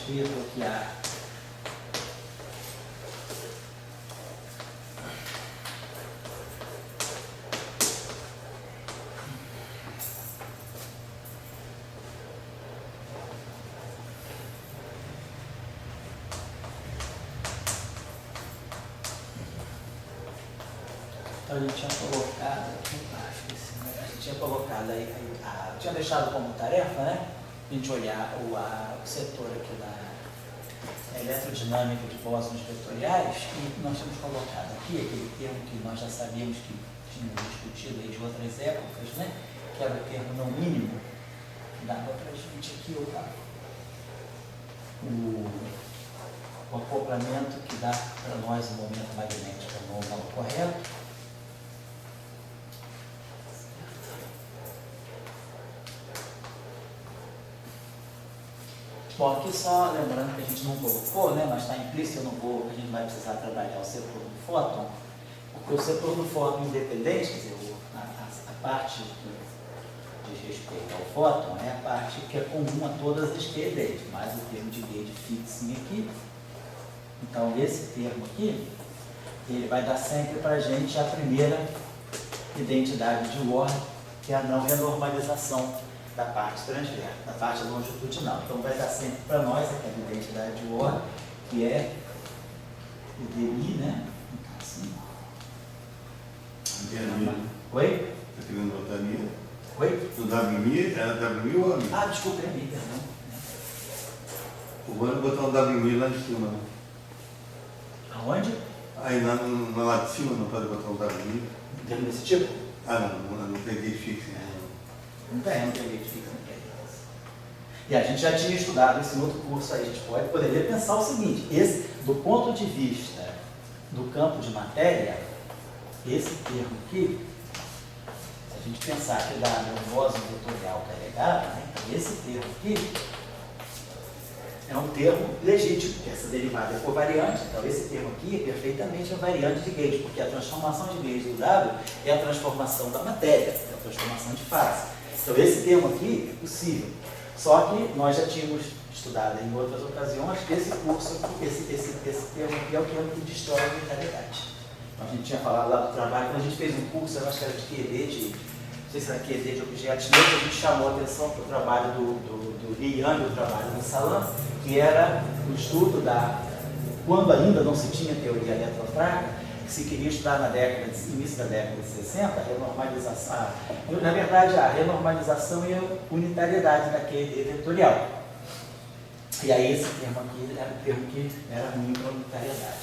escrito que a então a gente tinha colocado aqui embaixo, a gente tinha colocado aí, tinha deixado como tarefa, né? A gente olhar o setor aqui da eletrodinâmica de bósons vetoriais, e nós temos colocado aqui aquele termo que nós já sabíamos que tínhamos discutido aí de outras épocas, né? Que era o termo não mínimo, que dava para a gente aqui o acoplamento que dá para nós o momento magnético não correto. Bom, aqui só lembrando que a gente não colocou, né, mas está implícito, a gente vai precisar trabalhar o setor do fóton, porque o setor do fóton independente, quer dizer, a parte que diz respeito ao fóton é a parte que é comum a todas as QEDs, mais o termo de gauge fixing aqui. Então, esse termo aqui, ele vai dar sempre para a gente a primeira identidade de Warren, que é a não renormalização da parte transversa, da parte longitudinal. Então vai dar sempre para nós aquela identidade de Warren, que é o DI, né? Assim. Oi? Está querendo botar MI? Oi? O WMI? É WMI ou AMI? Ah, desculpa, é MI, perdão. O Warren botar o WMI lá em cima. Aonde? Aí na lá de cima não pode botar o WMI? Tem desse tipo? Ah, não peguei fixo. Não tem gauge fixing. E a gente já tinha estudado esse outro curso aí, a gente poderia pensar o seguinte, do ponto de vista do campo de matéria, esse termo aqui, se a gente pensar que dá um bóson vetorial carregado, né, esse termo aqui é um termo legítimo, porque essa derivada é covariante, então esse termo aqui é perfeitamente invariante de gauge, porque a transformação de gauge do W é a transformação da matéria, é a transformação de fase. Então esse termo aqui é possível. Só que nós já tínhamos estudado em outras ocasiões que esse curso, esse termo aqui é o termo que destrói a unitariedade. Então, a gente tinha falado lá do trabalho, quando a gente fez um curso, eu acho que era de QED, não sei se era QED de objetos neutros, a gente chamou a atenção para o trabalho do Li Yang, o trabalho do Salam, que era o estudo quando ainda não se tinha teoria eletrofrágil, que se queria estudar início da década de 60, a renormalização, na verdade a renormalização e a unitariedade da QED vetorial. E aí esse termo aqui era o termo que era ruim para a unitariedade.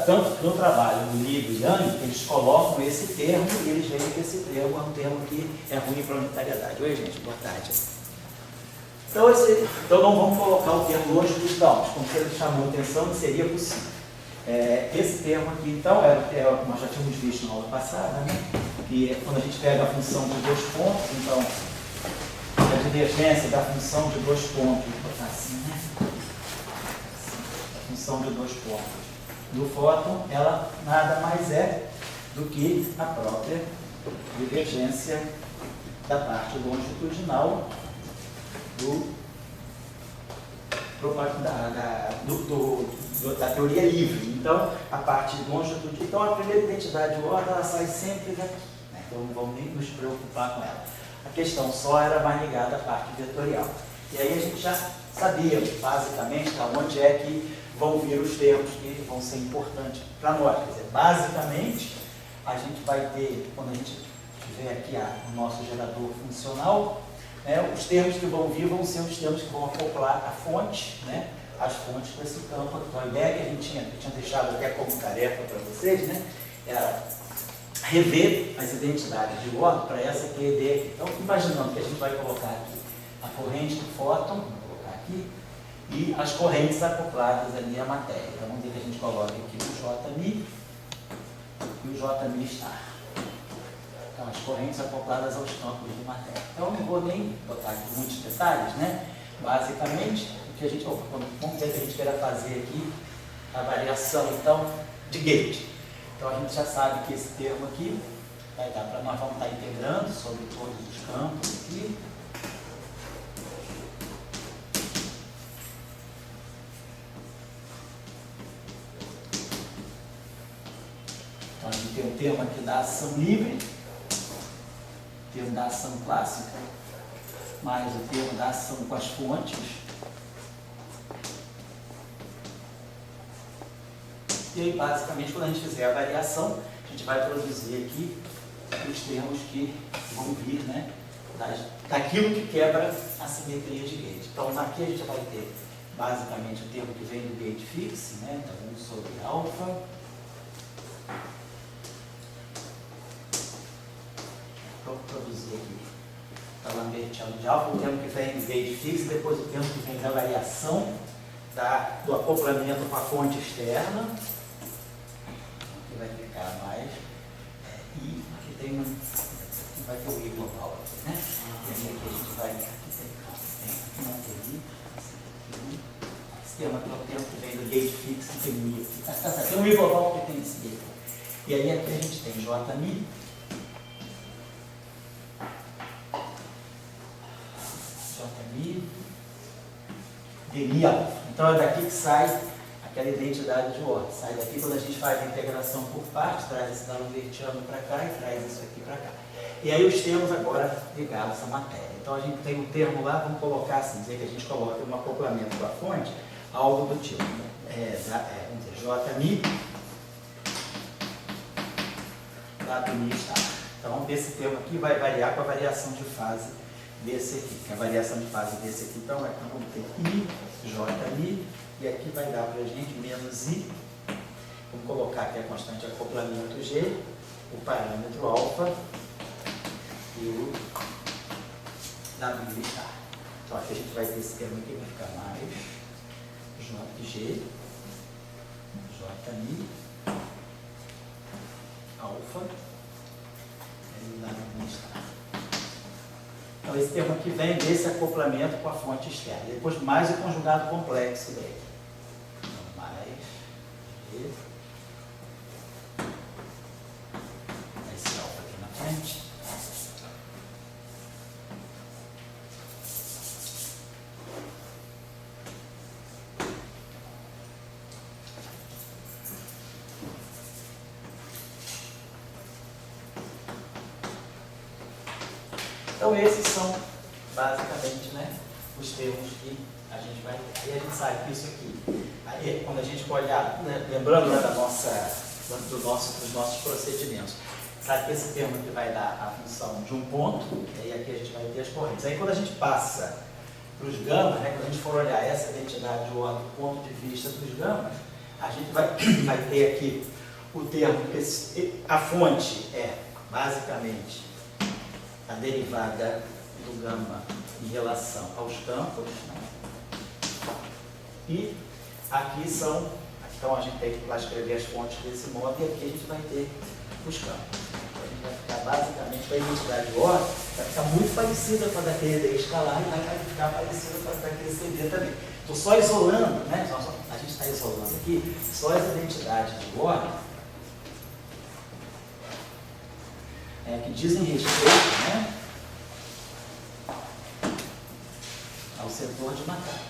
Tanto no trabalho do Li e do Yang, eles colocam esse termo e eles veem que esse termo é um termo que é ruim para a unitariedade. Oi gente, boa tarde. Então não vamos colocar o termo longitudinal, mas como ele chamou a atenção, que seria possível. Esse termo aqui, então, nós já tínhamos visto na aula passada, né? Que quando a gente pega a função de dois pontos, então, a divergência da função de dois pontos, vou botar assim, né? A função de dois pontos do fóton, ela nada mais é do que a própria divergência da parte longitudinal da teoria livre. Então, a parte longitudinal. Então, a primeira identidade de ordem, ela sai sempre daqui. Né? Então, não vamos nem nos preocupar com ela. A questão só era mais ligada à parte vetorial. E aí a gente já sabia, basicamente, da onde é que vão vir os termos que vão ser importantes para nós. Quer dizer, basicamente, a gente vai ter, quando a gente tiver aqui o nosso gerador funcional, né, os termos que vão vir vão ser os termos que vão acoplar a fonte, né, as fontes desse campo. Então, a ideia que a gente tinha deixado até como tarefa para vocês, né, era rever as identidades de ordem para essa QED aqui. Então, imaginando que a gente vai colocar aqui a corrente do fóton, vou colocar aqui, e as correntes acopladas ali à matéria. Então, vamos ver que a gente coloca aqui o JMI e o JMI star. Então, as correntes acopladas aos campos de matéria. Então, eu não vou nem botar aqui muitos detalhes, né? Basicamente, o que a gente, vamos ver que a gente queira fazer aqui, a variação, então, de gauge. Então, a gente já sabe que esse termo aqui vai dar para nós, vamos estar integrando sobre todos os campos aqui. o termo aqui da ação livre, o termo da ação clássica, mais o termo da ação com as fontes. E aí, basicamente, quando a gente fizer a variação, a gente vai produzir aqui os termos que vão vir, né, daquilo que quebra a simetria de gate. Então, aqui a gente vai ter, basicamente, o termo que vem do gate fixe, né, então 1 sobre alfa. Vou produzir aqui a lambertiano de alfa, o termo que vem do gate fixe, depois o termo que vem da variação do acoplamento com a fonte externa. Aqui vai ficar mais. E aqui tem vai ter o I global aqui, né? E aí aqui a gente vai. Aqui não tem I. Esse termo aqui é o termo que vem do gate fixo, que tem um I aqui. Tem um I global que tem esse I. E aí aqui a gente tem JMI. DMI alfa. Então é daqui que sai aquela identidade de ordem. Sai daqui quando a gente faz a integração por partes, traz esse da lambertiano para cá e traz isso aqui para cá. E aí os termos agora ligados à matéria. Então a gente tem um termo lá, vamos colocar assim, dizer que a gente coloca um acoplamento com a fonte, algo do tipo, vamos dizer, JMI WMI está. Então esse termo aqui vai variar com a variação de fase desse aqui. A variação de fase desse aqui, então aqui vamos ter I, JMI, e aqui vai dar para a gente menos I. Vamos colocar aqui a constante de acoplamento G, o parâmetro alfa e o W está. Então aqui a gente vai ter esse termo aqui, vai ficar mais JG, JMI, alfa e o W está. Então, esse termo aqui vem desse acoplamento com a fonte externa. Depois, mais o conjugado complexo dele. Então, mais G. Esse alfa aqui na frente. Então, esses são, basicamente, né, os termos que a gente vai ter. Aí a gente sabe que isso aqui, aí, quando a gente olhar, né, lembrando, né, dos nossos procedimentos, sabe que esse termo aqui vai dar a função de um ponto, e aí aqui a gente vai ter as correntes. Aí quando a gente passa para os gamas, né, quando a gente for olhar essa identidade de ordem do ponto de vista dos gamas, a gente vai ter aqui o termo, que a fonte é, basicamente, a derivada do gama em relação aos campos, né? E aqui são, então a gente tem que lá escrever as fontes desse modo, e aqui a gente vai ter os campos. Então a gente vai ficar basicamente com a identidade de ordem, vai ficar muito parecida com a da TD escalar e vai ficar parecida com a da TCD também. Estou só isolando, né? A gente está isolando aqui só as identidades de ordem que dizem respeito, né, ao setor de matéria.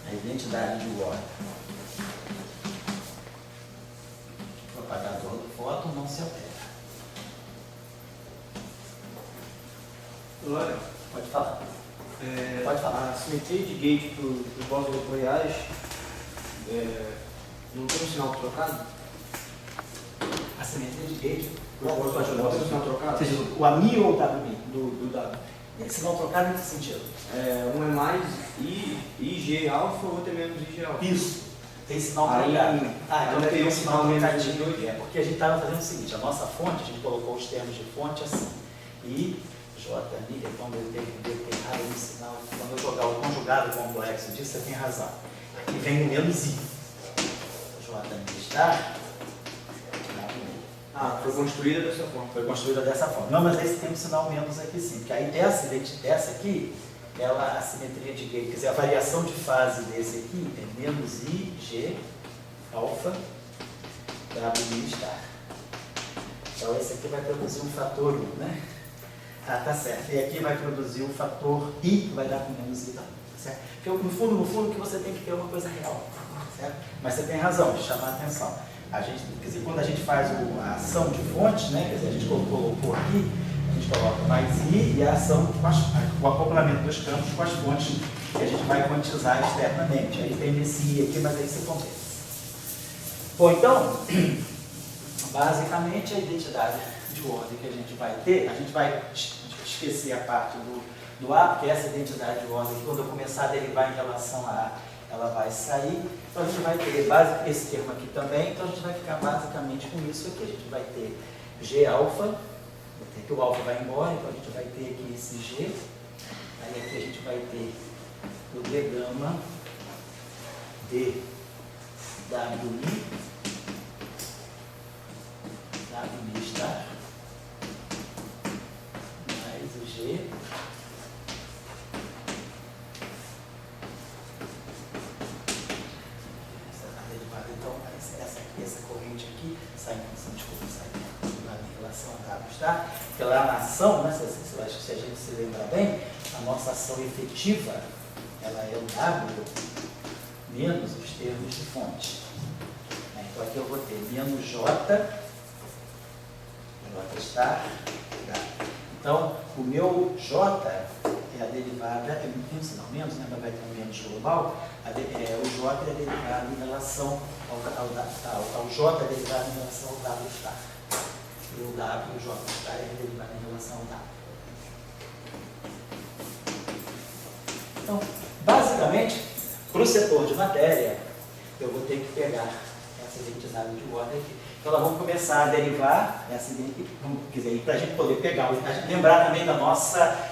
A identidade de ordem. O propagador do fóton não se altera. Olha, pode falar. Pode falar. A simetria de gate dos blocos vetoriais não tem um sinal trocado? A simetria de gate, Não tem um sinal trocado? ou seja, o AMI ou o WMI? Do W. Esse não trocado em que sentido? Um é mais IG alfa, o outro é menos IG alfa. Isso. Tem sinal Aí, trocado. Então tem tem um sinal menos trocadinho. IG. É porque a gente estava fazendo o seguinte, a nossa fonte, a gente colocou os termos de fonte assim. I, J, Mi, então eu devo ter errado esse sinal. Quando eu jogar o conjugado complexo disso, você tem razão. Aqui vem o menos I. J, Mi está. Foi construída dessa forma. Foi construída dessa forma. Não, mas esse tem um sinal menos aqui sim, porque aí dessa aqui, a simetria de gate, quer dizer, a variação de fase desse aqui é menos I, G, alfa, W, estar. Então esse aqui vai produzir um fator 1, né? Tá certo. E aqui vai produzir o fator I, que vai dar com menos I também. certo? Porque no fundo, o que você tem que ter é uma coisa real, certo? Mas você tem razão de chamar a atenção. A gente, quer dizer, quando a gente faz a ação de fontes, né, quer dizer, a gente colocou aqui, a gente coloca mais I e a ação com o acoplamento dos campos com as fontes que a gente vai quantizar externamente. Aí tem esse I aqui, mas aí você compensa. Bom, então, basicamente a identidade de ordem que a gente vai esquecer a parte do A, porque essa identidade de ordem, quando eu começar a derivar em relação a A, ela vai sair. Então a gente vai ter esse termo aqui também, então a gente vai ficar basicamente com isso aqui. A gente vai ter G alfa, que o alfa vai embora, então a gente vai ter aqui esse G, aí aqui a gente vai ter o D gama, D WI, WI star, mais o G, então essa corrente aqui sai em função de como sai em relação a W star, porque lá na ação, né, eu acho que se a gente se lembrar bem, a nossa ação efetiva ela é o W menos os termos de fonte. Então aqui eu vou ter menos J star, então o meu J é a derivada, é menos, né, mas vai ter um menos global, o J é a derivada em relação ao J é derivado em relação ao W star. E o W, o J star é derivado em relação ao W. Então, basicamente, para o setor de matéria, eu vou ter que pegar essa identidade de ordem aqui. Então, nós vamos começar a derivar essa identidade, para a gente poder pegar, lembrar também da nossa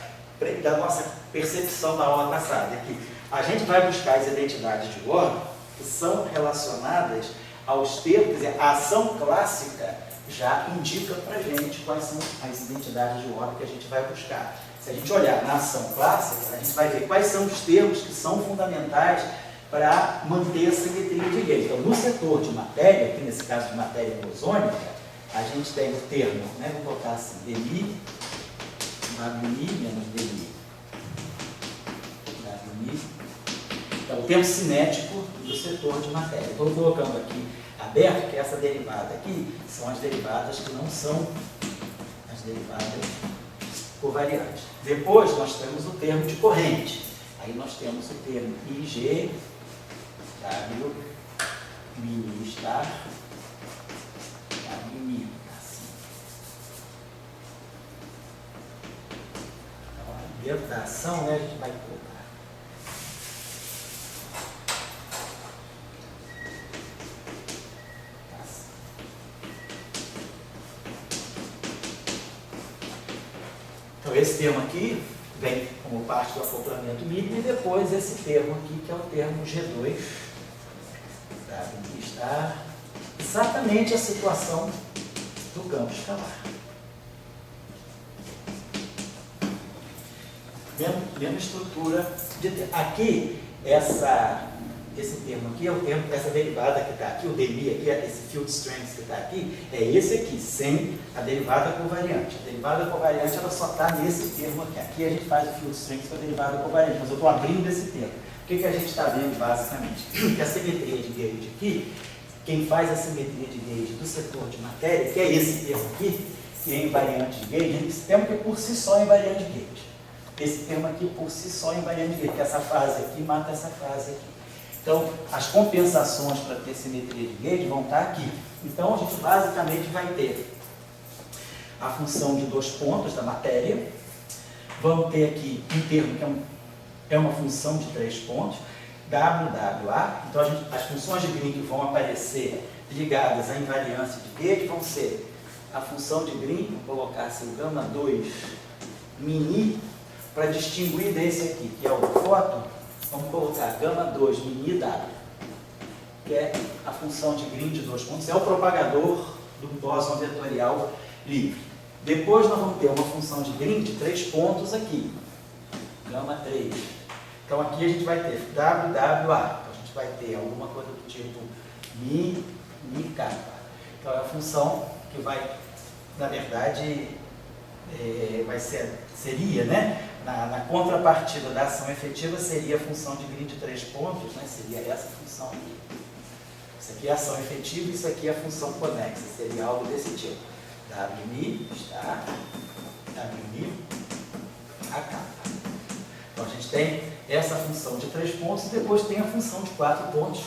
percepção da aula passada, que a gente vai buscar as identidades de ordem que são relacionadas aos termos, quer dizer, a ação clássica já indica para a gente quais são as identidades de ordem que a gente vai buscar. Se a gente olhar na ação clássica, a gente vai ver quais são os termos que são fundamentais para manter a simetria de Gauge. Então, no setor de matéria, aqui nesse caso de matéria bosônica, a gente tem o termo, né, vou colocar assim, DI, WI menos DI. WI. Então, o termo cinético do setor de matéria. Estou colocando aqui aberto, que essa derivada aqui são as derivadas que não são as derivadas covariantes. Depois nós temos o termo de corrente. Aí nós temos o termo IG, W, mini star, W mini. Assim. Então, dentro da ação, né, a gente vai colocar. Então, esse termo aqui vem como parte do acoplamento mínimo e depois esse termo aqui, que é o termo G2, que está exatamente a situação do campo escalar. Mesma estrutura de termo. Aqui, esse termo aqui é o termo, essa derivada que está aqui, o DMI aqui, esse field strength que está aqui, é esse aqui, sem a derivada covariante. A derivada covariante ela só está nesse termo aqui. Aqui a gente faz o field strength com a derivada covariante, mas eu estou abrindo esse termo. O que a gente está vendo basicamente? Que a simetria de Gauge aqui, quem faz a simetria de Gauge do setor de matéria, que é esse termo aqui, que é invariante de Gauge, esse termo que por si só é invariante de Gauge. Esse termo aqui por si só é invariante de Gauge, que essa frase aqui mata essa frase aqui. Então, as compensações para ter simetria de Gauge vão estar aqui. Então, a gente basicamente vai ter a função de 2 pontos da matéria. Vamos ter aqui um termo que é uma função de 3 pontos, WWA. Então, as funções de Green que vão aparecer ligadas à invariância de Gauge vão ser a função de Green, vou colocar assim, gama 2 mini, para distinguir desse aqui, que é o fóton. Vamos colocar gama 2 mini W, que é a função de Green de 2 pontos, é o propagador do bóson vetorial livre. Depois nós vamos ter uma função de Green de 3 pontos aqui, gama 3. Então aqui a gente vai ter WWA, então a gente vai ter alguma coisa do tipo mi kappa. Então é a função que vai, na verdade, seria, né? na contrapartida da ação efetiva seria a função de Green de 3 pontos, né? Seria essa função aqui. Isso aqui é a ação efetiva, isso aqui é a função conexa, seria algo desse tipo. WMI está, WMI, a capa. Então a gente tem essa função de 3 pontos e depois tem a função de 4 pontos,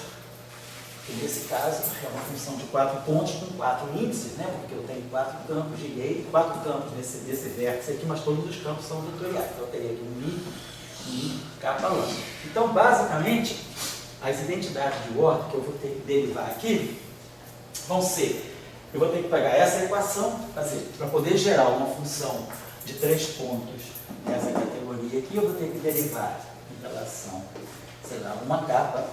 que nesse caso é uma função de 4 pontos com 4 índices, né? Porque eu tenho 4 campos de gate, 4 campos desse vértice aqui, mas todos os campos são vetoriais. Então eu teria aqui Mi, capa, lambda. Então basicamente as identidades de ordem que eu vou ter que derivar aqui vão ser, eu vou ter que pegar essa equação, para poder gerar uma função de 3 pontos nessa categoria aqui, eu vou ter que derivar em relação, sei lá, uma capa,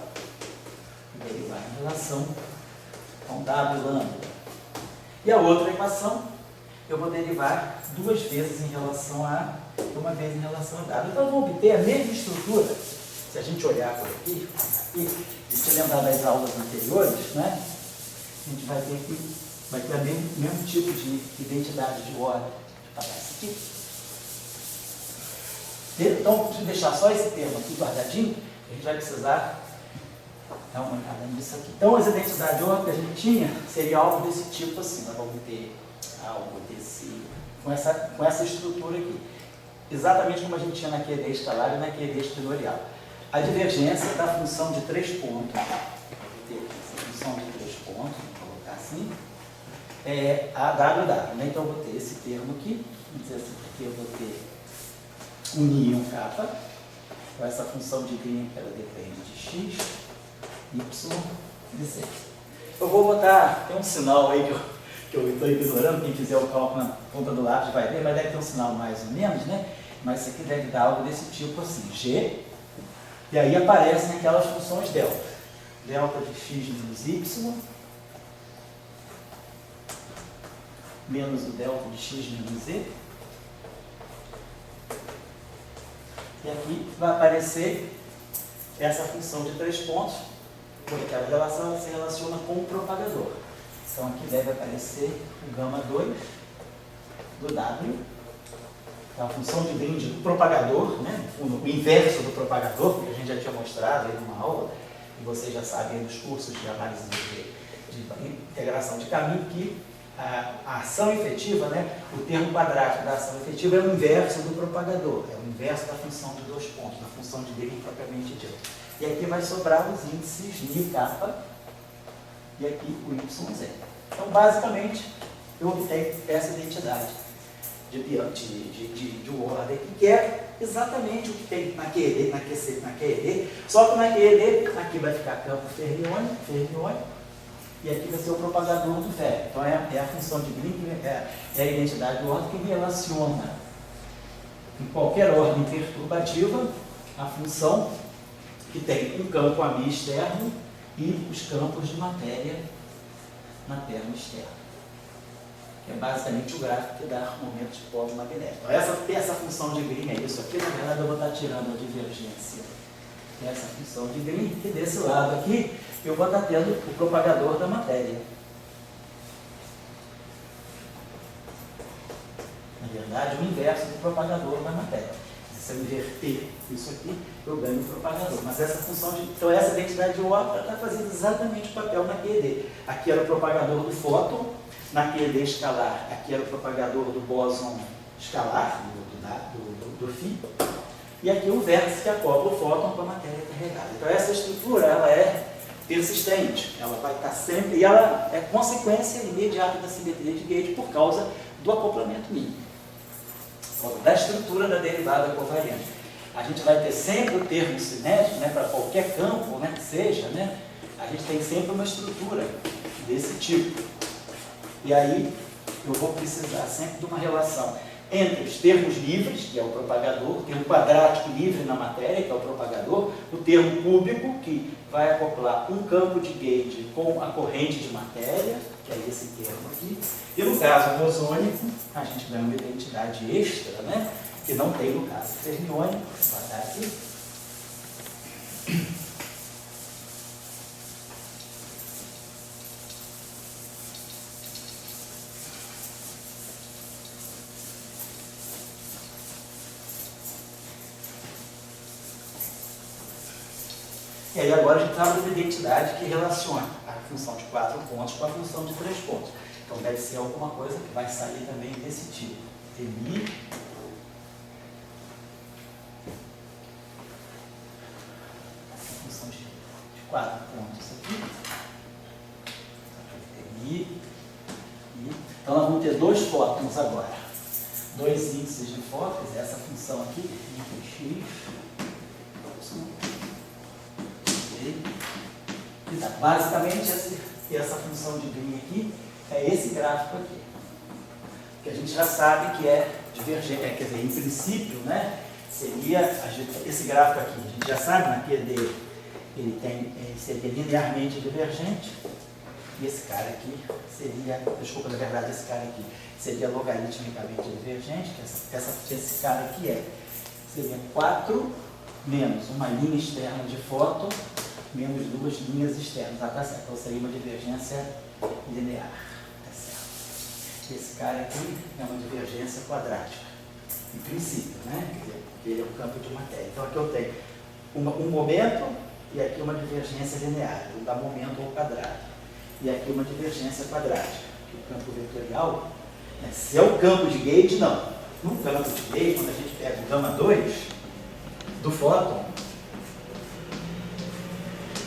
derivar em relação a um W lambda. E a outra equação, eu vou derivar 2 vezes em relação a, uma vez em relação a W. Então eu vou obter a mesma estrutura. Se a gente olhar por aqui, se lembrar das aulas anteriores, né? A gente vai ter o mesmo tipo de identidade de ordem. Deixa eu apagar isso aqui. Então, se deixar só esse termo aqui guardadinho, a gente vai precisar dar uma olhada nisso aqui. Então, as identidades de ordem que a gente tinha seria algo desse tipo assim. Nós vamos ter algo desse, com essa estrutura aqui. Exatamente como a gente tinha na QED escalar e na QED espitorial. A divergência da função de 3 pontos, vou ter essa função de 3 pontos, vou colocar assim, é a WW, né? Então eu vou ter esse termo aqui, vamos dizer assim, aqui eu vou ter um I e um K, com essa função de Green que ela depende de X, Y e Z. Eu vou botar, tem um sinal aí que eu estou ignorando, quem fizer o cálculo na ponta do lápis vai ver, mas deve ter um sinal mais ou menos, né? Mas isso aqui deve dar algo desse tipo assim, G, e aí aparecem aquelas funções delta. Delta de x menos y, menos o delta de x menos z. E aqui vai aparecer essa função de 3 pontos, porque aquela relação ela se relaciona com o propagador. Então aqui deve aparecer o gama 2 do W. A função de Green do propagador, né? O inverso do propagador, que a gente já tinha mostrado aí numa aula, e vocês já sabem dos cursos de análise de integração de caminho, que a ação efetiva, né? O termo quadrático da ação efetiva é o inverso do propagador, é o inverso da função de 2 pontos, da função de Green propriamente dita. E aqui vai sobrar os índices Ni, K e aqui o YZ. Então, basicamente, eu obtenho essa identidade de ordem aqui, que é exatamente o que tem na QED, na QED, só que na QED, aqui vai ficar campo fermiônico, e aqui vai ser o propagador do ferro. Então é a função de Green, é a identidade de ordem que relaciona em qualquer ordem perturbativa a função que tem um campo AMI externo e os campos de matéria na perna externa. É basicamente o gráfico que dá o momento de polo magnético. Então, essa função de Green é isso aqui. Na verdade, eu vou estar tirando a divergência dessa função de Green, que desse lado aqui eu vou estar tendo o propagador da matéria. Na verdade, o inverso do propagador da matéria. Se eu inverter isso aqui, eu ganho o propagador. Mas essa função então essa identidade de ordem está fazendo exatamente o papel na QED. Aqui era o propagador do fóton. Na QED escalar, aqui era o propagador do bóson escalar, do φ, e aqui o vértice que acopla o fóton com a matéria carregada. Então essa estrutura ela é persistente, ela vai estar sempre, e ela é consequência imediata da simetria de gauge por causa do acoplamento mínimo, por causa da estrutura da derivada covariante. A gente vai ter sempre o termo cinético, né, para qualquer campo, né, que seja, né, a gente tem sempre uma estrutura desse tipo. E aí eu vou precisar sempre de uma relação entre os termos livres, que é o propagador, o termo quadrático livre na matéria, que é o propagador, o termo cúbico, que vai acoplar um campo de gauge com a corrente de matéria, que é esse termo aqui, e no caso bosônico, a gente ganha uma identidade extra, né, que não tem no caso fermiônico, vou botar aqui. E aí agora a gente trabalha uma identidade que relaciona a função de 4 pontos com a função de 3 pontos. Então deve ser alguma coisa que vai sair também desse tipo. TMI função de 4 pontos aqui. TMI. Então nós vamos ter 2 fótons agora. 2 índices de fótons, essa função aqui, x. Basicamente, essa função de green aqui é esse gráfico aqui. Que a gente já sabe que é divergente, quer dizer, em princípio, né, seria esse gráfico aqui. A gente já sabe na QD, ele seria linearmente divergente. E esse cara aqui seria, desculpa, na verdade, esse cara aqui seria logaritmicamente divergente, que esse cara aqui seria 4 menos uma linha externa de fóton menos 2 linhas externas. Ah, tá certo. Então seria uma divergência linear. Tá certo. Esse cara aqui é uma divergência quadrática. Em princípio, né? Quer dizer, ele é um campo de matéria. Então aqui eu tenho um momento e aqui uma divergência linear. Então dá momento ao quadrado. E aqui uma divergência quadrática. O campo vetorial, né? Se é o campo de gauge, não. No campo de gauge, quando a gente pega o gama 2 do fóton,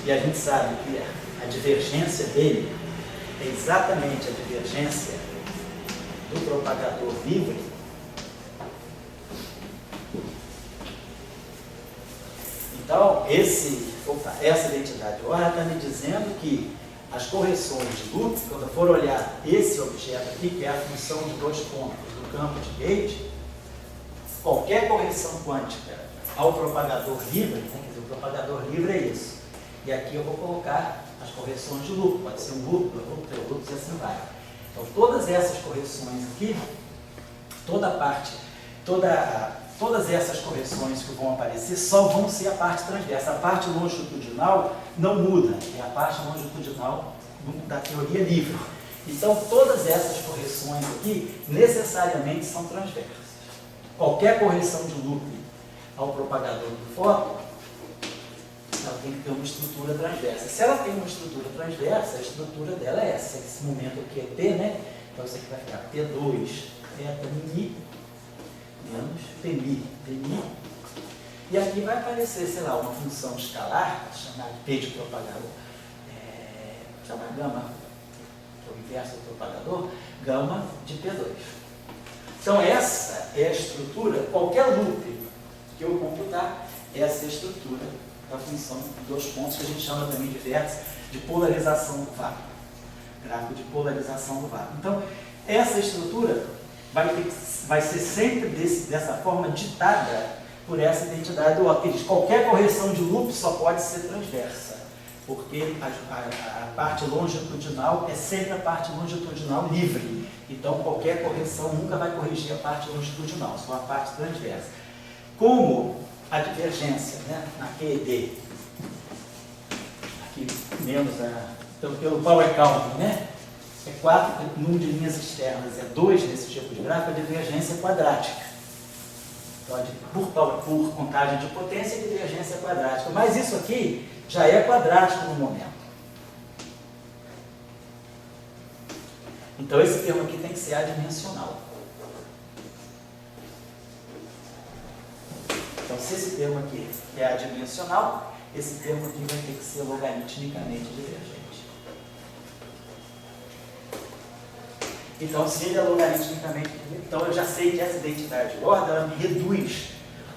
e a gente sabe que a divergência dele é exatamente a divergência do propagador livre. Então, essa identidade de ordem está me dizendo que as correções de loop, quando eu for olhar esse objeto aqui, que é a função de 2 pontos do campo de gauge, qualquer correção quântica ao propagador livre, né, quer dizer, o propagador livre é isso. E aqui eu vou colocar as correções de loop, pode ser um loop, dois loops e assim vai. Então todas essas correções aqui, todas essas correções que vão aparecer só vão ser a parte transversa. A parte longitudinal não muda, é a parte longitudinal da teoria livre. Então todas essas correções aqui necessariamente são transversas. Qualquer correção de loop ao propagador do fóton, ela tem que ter uma estrutura transversa. Se ela tem uma estrutura transversa, a estrutura dela é essa. Esse momento aqui é T, né? Então isso aqui vai ficar T2 θ mi menos Pmi. E aqui vai aparecer, sei lá, uma função escalar, chamada P de propagador, chamada gama, que é o inverso do propagador, gama de P2. Então essa é a estrutura, qualquer loop que eu computar, essa é a estrutura da função de 2 pontos, que a gente chama também de vértice de polarização do vácuo. Gráfico de polarização do vácuo. Então, essa estrutura vai ser sempre dessa forma ditada por essa identidade do óculos. Qualquer correção de loop só pode ser transversa, porque a parte longitudinal é sempre a parte longitudinal livre. Então, qualquer correção nunca vai corrigir a parte longitudinal, só a parte transversa. Como a divergência, né, na QED, aqui menos pelo power counting, né, é 4 número de linhas externas, é 2 nesse tipo de gráfico, a divergência é quadrática. Então, por contagem de potência, a divergência é quadrática. Mas isso aqui já é quadrático no momento. Então, esse termo aqui tem que ser adimensional. Então, se esse termo aqui é adimensional, esse termo aqui vai ter que ser logaritmicamente divergente. Então, se ele é logaritmicamente divergente, então eu já sei que essa identidade de ordem ela me reduz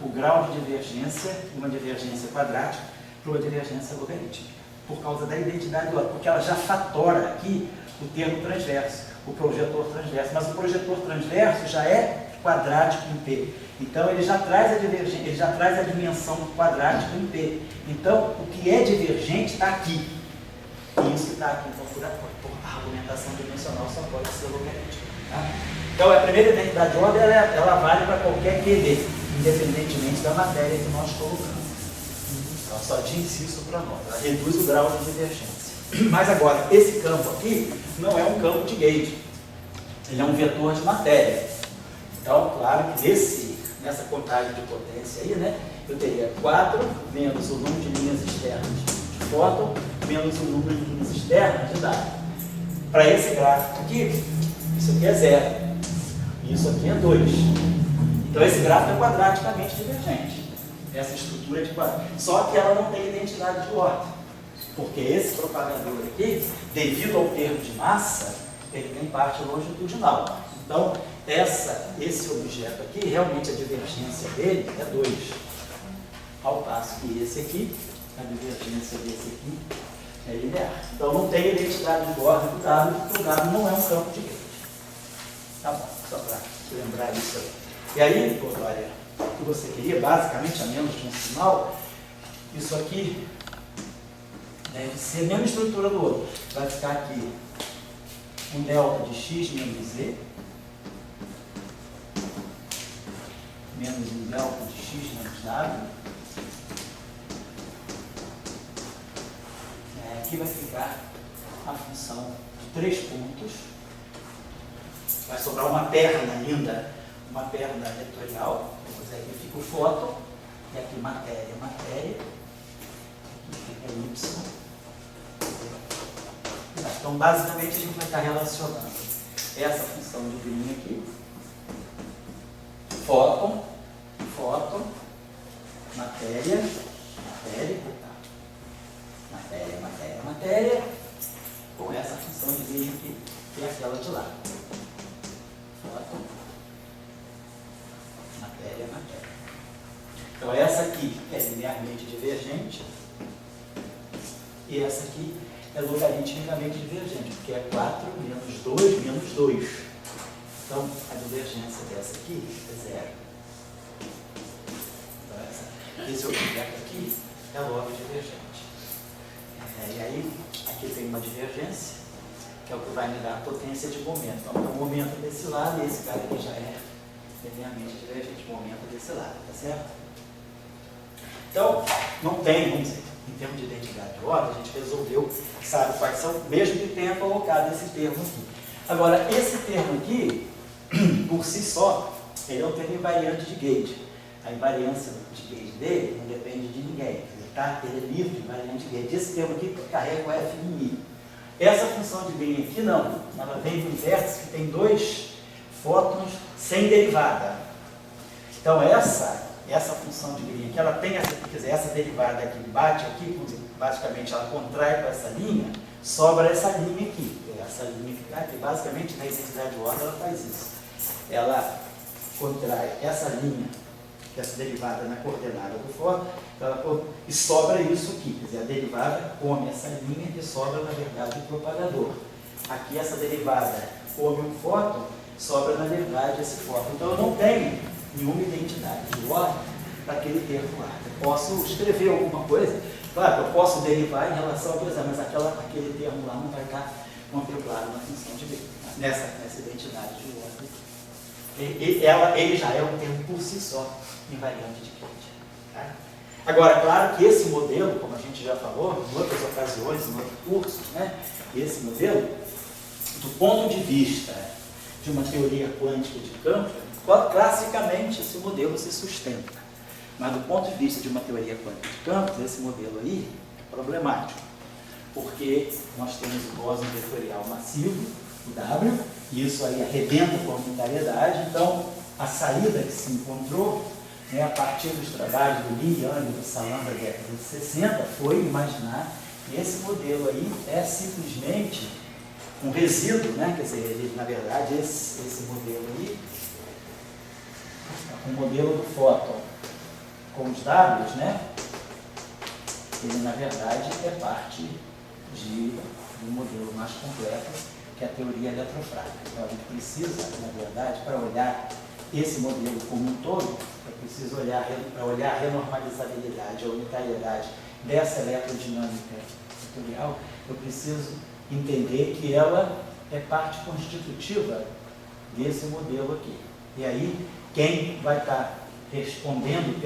o grau de divergência, uma divergência quadrática, para uma divergência logarítmica, por causa da identidade de ordem, porque ela já fatora aqui o termo transverso, o projetor transverso, mas o projetor transverso já é quadrático em P. Então, ele já traz a divergência, ele já traz a dimensão quadrática em P. Então, o que é divergente está aqui. E isso que está aqui, então, por argumentação dimensional, só pode ser logarítmica. Tá? Então, a primeira identidade de ordem, ela vale para qualquer QD, independentemente da matéria que nós colocamos. Ela só diz isso para nós, ela reduz o grau de divergência. Mas agora, esse campo aqui não é um campo de gauge, ele é um vetor de matéria. Então, claro que nessa contagem de potência aí, né, eu teria 4 menos o número de linhas externas fóton menos o número de linhas externas de W. Para esse gráfico aqui, isso aqui é 0. E isso aqui é 2. Então esse gráfico é quadraticamente divergente. Essa estrutura é de quadrado. Só que ela não tem identidade de ordem. Porque esse propagador aqui, devido ao termo de massa, ele tem parte longitudinal. Então, esse objeto aqui, realmente a divergência dele é 2. Ao passo que esse aqui, a divergência desse aqui é linear. Então não tem identidade de ordem do W, porque o W não é um campo de rede. Tá bom, só para lembrar isso aí. E aí, olha, o que você queria, basicamente, a menos de um sinal, isso aqui deve ser a mesma estrutura do outro. Vai ficar aqui um delta de x menos z, menos um delta de x menos w. Aqui vai ficar a função de 3 pontos. Vai sobrar uma perna ainda, uma perna vetorial. Aqui fica o fóton, e aqui matéria, matéria. Aqui fica y. Então, basicamente, a gente vai estar relacionando essa função de Green aqui, fóton, fóton, matéria, matéria, matéria, matéria, matéria, com essa função de Green aqui, que é aquela de lá. Fóton, matéria, matéria. Então, essa aqui é linearmente divergente, e essa aqui é logaritmicamente divergente, porque é 4 menos 2 menos 2. Então, a divergência dessa aqui é 0. Então, esse objeto aqui é logo divergente. E aí, aqui tem uma divergência, que é o que vai me dar a potência de momento. Então, o momento desse lado, e esse cara aqui já é linearmente divergente, o momento desse lado, tá certo? Então, não tem, vamos dizer, em termos de identidade de ordem, a gente resolveu, sabe quais são, mesmo que tenha colocado esse termo aqui. Agora, esse termo aqui, por si só, ele é um termo invariante de gauge. A invariância de gauge dele não depende de ninguém. Ele é livre de invariante de gauge. Esse termo aqui carrega o f em i. Essa função de Green aqui não. Ela vem do vértice que tem 2 fótons sem derivada. Então, essa função de Green aqui, ela tem essa derivada aqui, bate aqui, basicamente ela contrai com essa linha, sobra essa linha aqui. Essa linha que está aqui, basicamente, na identidade de ordem, ela faz isso. Ela contrai essa linha, essa derivada na coordenada do fóton, e sobra isso aqui. Quer dizer, a derivada come essa linha e sobra, na verdade, o propagador. Aqui, essa derivada come um fóton, sobra, na verdade, esse fóton. Então, eu não tenho nenhuma identidade de ordem para aquele termo lá. Eu posso escrever alguma coisa, claro, eu posso derivar em relação ao coisa, mas aquele termo lá não vai estar contemplado na função de nessa identidade de ordem. Ele já é um termo por si só, invariante de Gauge. Tá? Agora, claro que esse modelo, como a gente já falou em outras ocasiões, em outros cursos, né, esse modelo, do ponto de vista de uma teoria quântica de campo, classicamente esse modelo se sustenta. Mas do ponto de vista de uma teoria quântica de campos, esse modelo aí é problemático. Porque nós temos o bóson vetorial massivo, o W, e isso aí arrebenta com a unitariedade. Então, a saída que se encontrou, né, a partir dos trabalhos do Lee, Yang e do Salam da década de 60, foi imaginar que esse modelo aí é simplesmente um resíduo, né? Quer dizer, ele, na verdade, esse modelo aí, o modelo do fóton com os Ws, né? Ele, na verdade, é parte de um modelo mais completo, que é a teoria eletrofrágil. Então, a gente precisa, na verdade, para olhar esse modelo como um todo, é preciso olhar para olhar a renormalizabilidade, a unitariedade dessa eletrodinâmica vetorial, eu preciso entender que ela é parte constitutiva desse modelo aqui. E aí, quem vai estar respondendo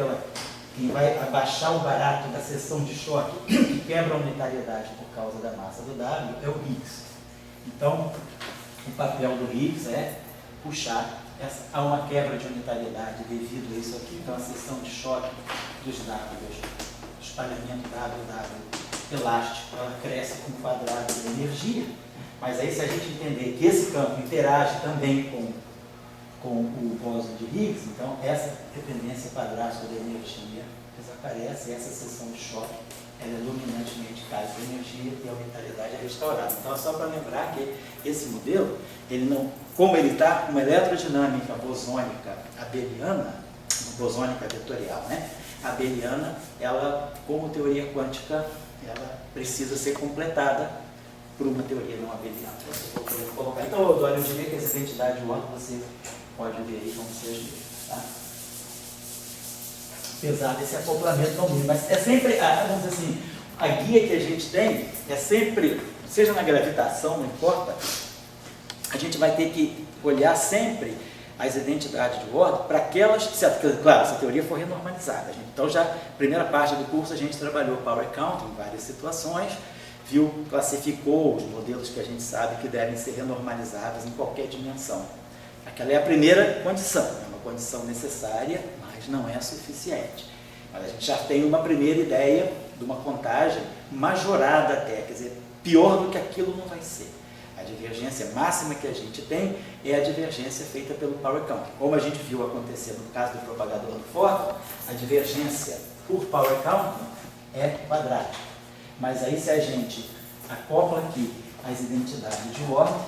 quem vai abaixar o barato da seção de choque que quebra a unitariedade por causa da massa do W é o Higgs. Então, o papel do Higgs é puxar há uma quebra de unitariedade devido a isso aqui. Então, a seção de choque dos W, o espalhamento W elástico, ela cresce com o quadrado da energia, mas aí se a gente entender que esse campo interage também com o bóson de Higgs, então essa dependência quadrática da energia desaparece, essa seção de choque ela é dominantemente carga de energia e a unitalidade é restaurada. Então é só para lembrar que esse modelo, ele não, como ele está com uma eletrodinâmica bosônica abeliana, bosônica vetorial, né? A abeliana, ela, como teoria quântica, ela precisa ser completada por uma teoria não abeliana. Então, se for colocar, então, Dória, eu diria que essa identidade de ordem você pode ver aí como seja, tá? Apesar desse acoplamento não mínimo, mas é sempre, vamos dizer assim, a guia que a gente tem é sempre, seja na gravitação, não importa, a gente vai ter que olhar sempre as identidades de ordem para aquelas, claro, se a teoria for renormalizada. Então, já primeira parte do curso a gente trabalhou power count em várias situações, viu, classificou os modelos que a gente sabe que devem ser renormalizáveis em qualquer dimensão. Aquela é a primeira condição, é uma condição necessária, mas não é suficiente. Mas a gente já tem uma primeira ideia de uma contagem majorada até, quer dizer, pior do que aquilo não vai ser. A divergência máxima que a gente tem é a divergência feita pelo power count. Como a gente viu acontecer no caso do propagador do fóton, a divergência por power count é quadrática. Mas aí se a gente acopla aqui as identidades de ordem,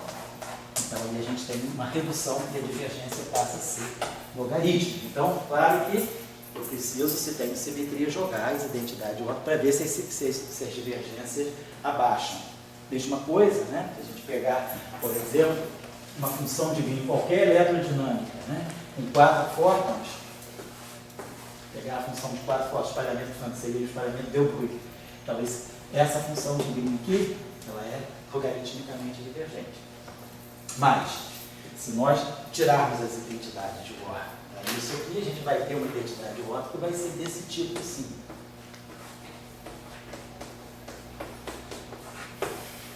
então aí a gente tem uma redução e a divergência passa a ser logarítmica. Então, claro que eu preciso, se tem simetria, jogar as identidades de ordem para ver se as divergências abaixam. Mesma coisa, né? Se a gente pegar, por exemplo, uma função de em qualquer eletrodinâmica, né? Com 4 fótons, pegar a função de 4 fótons, espalhamento que seria o espalhamento de Broglie. Talvez essa função de Green aqui, ela é logaritmicamente divergente. Mas, se nós tirarmos as identidades de ordem disso aqui, a gente vai ter uma identidade de ordem que vai ser desse tipo assim.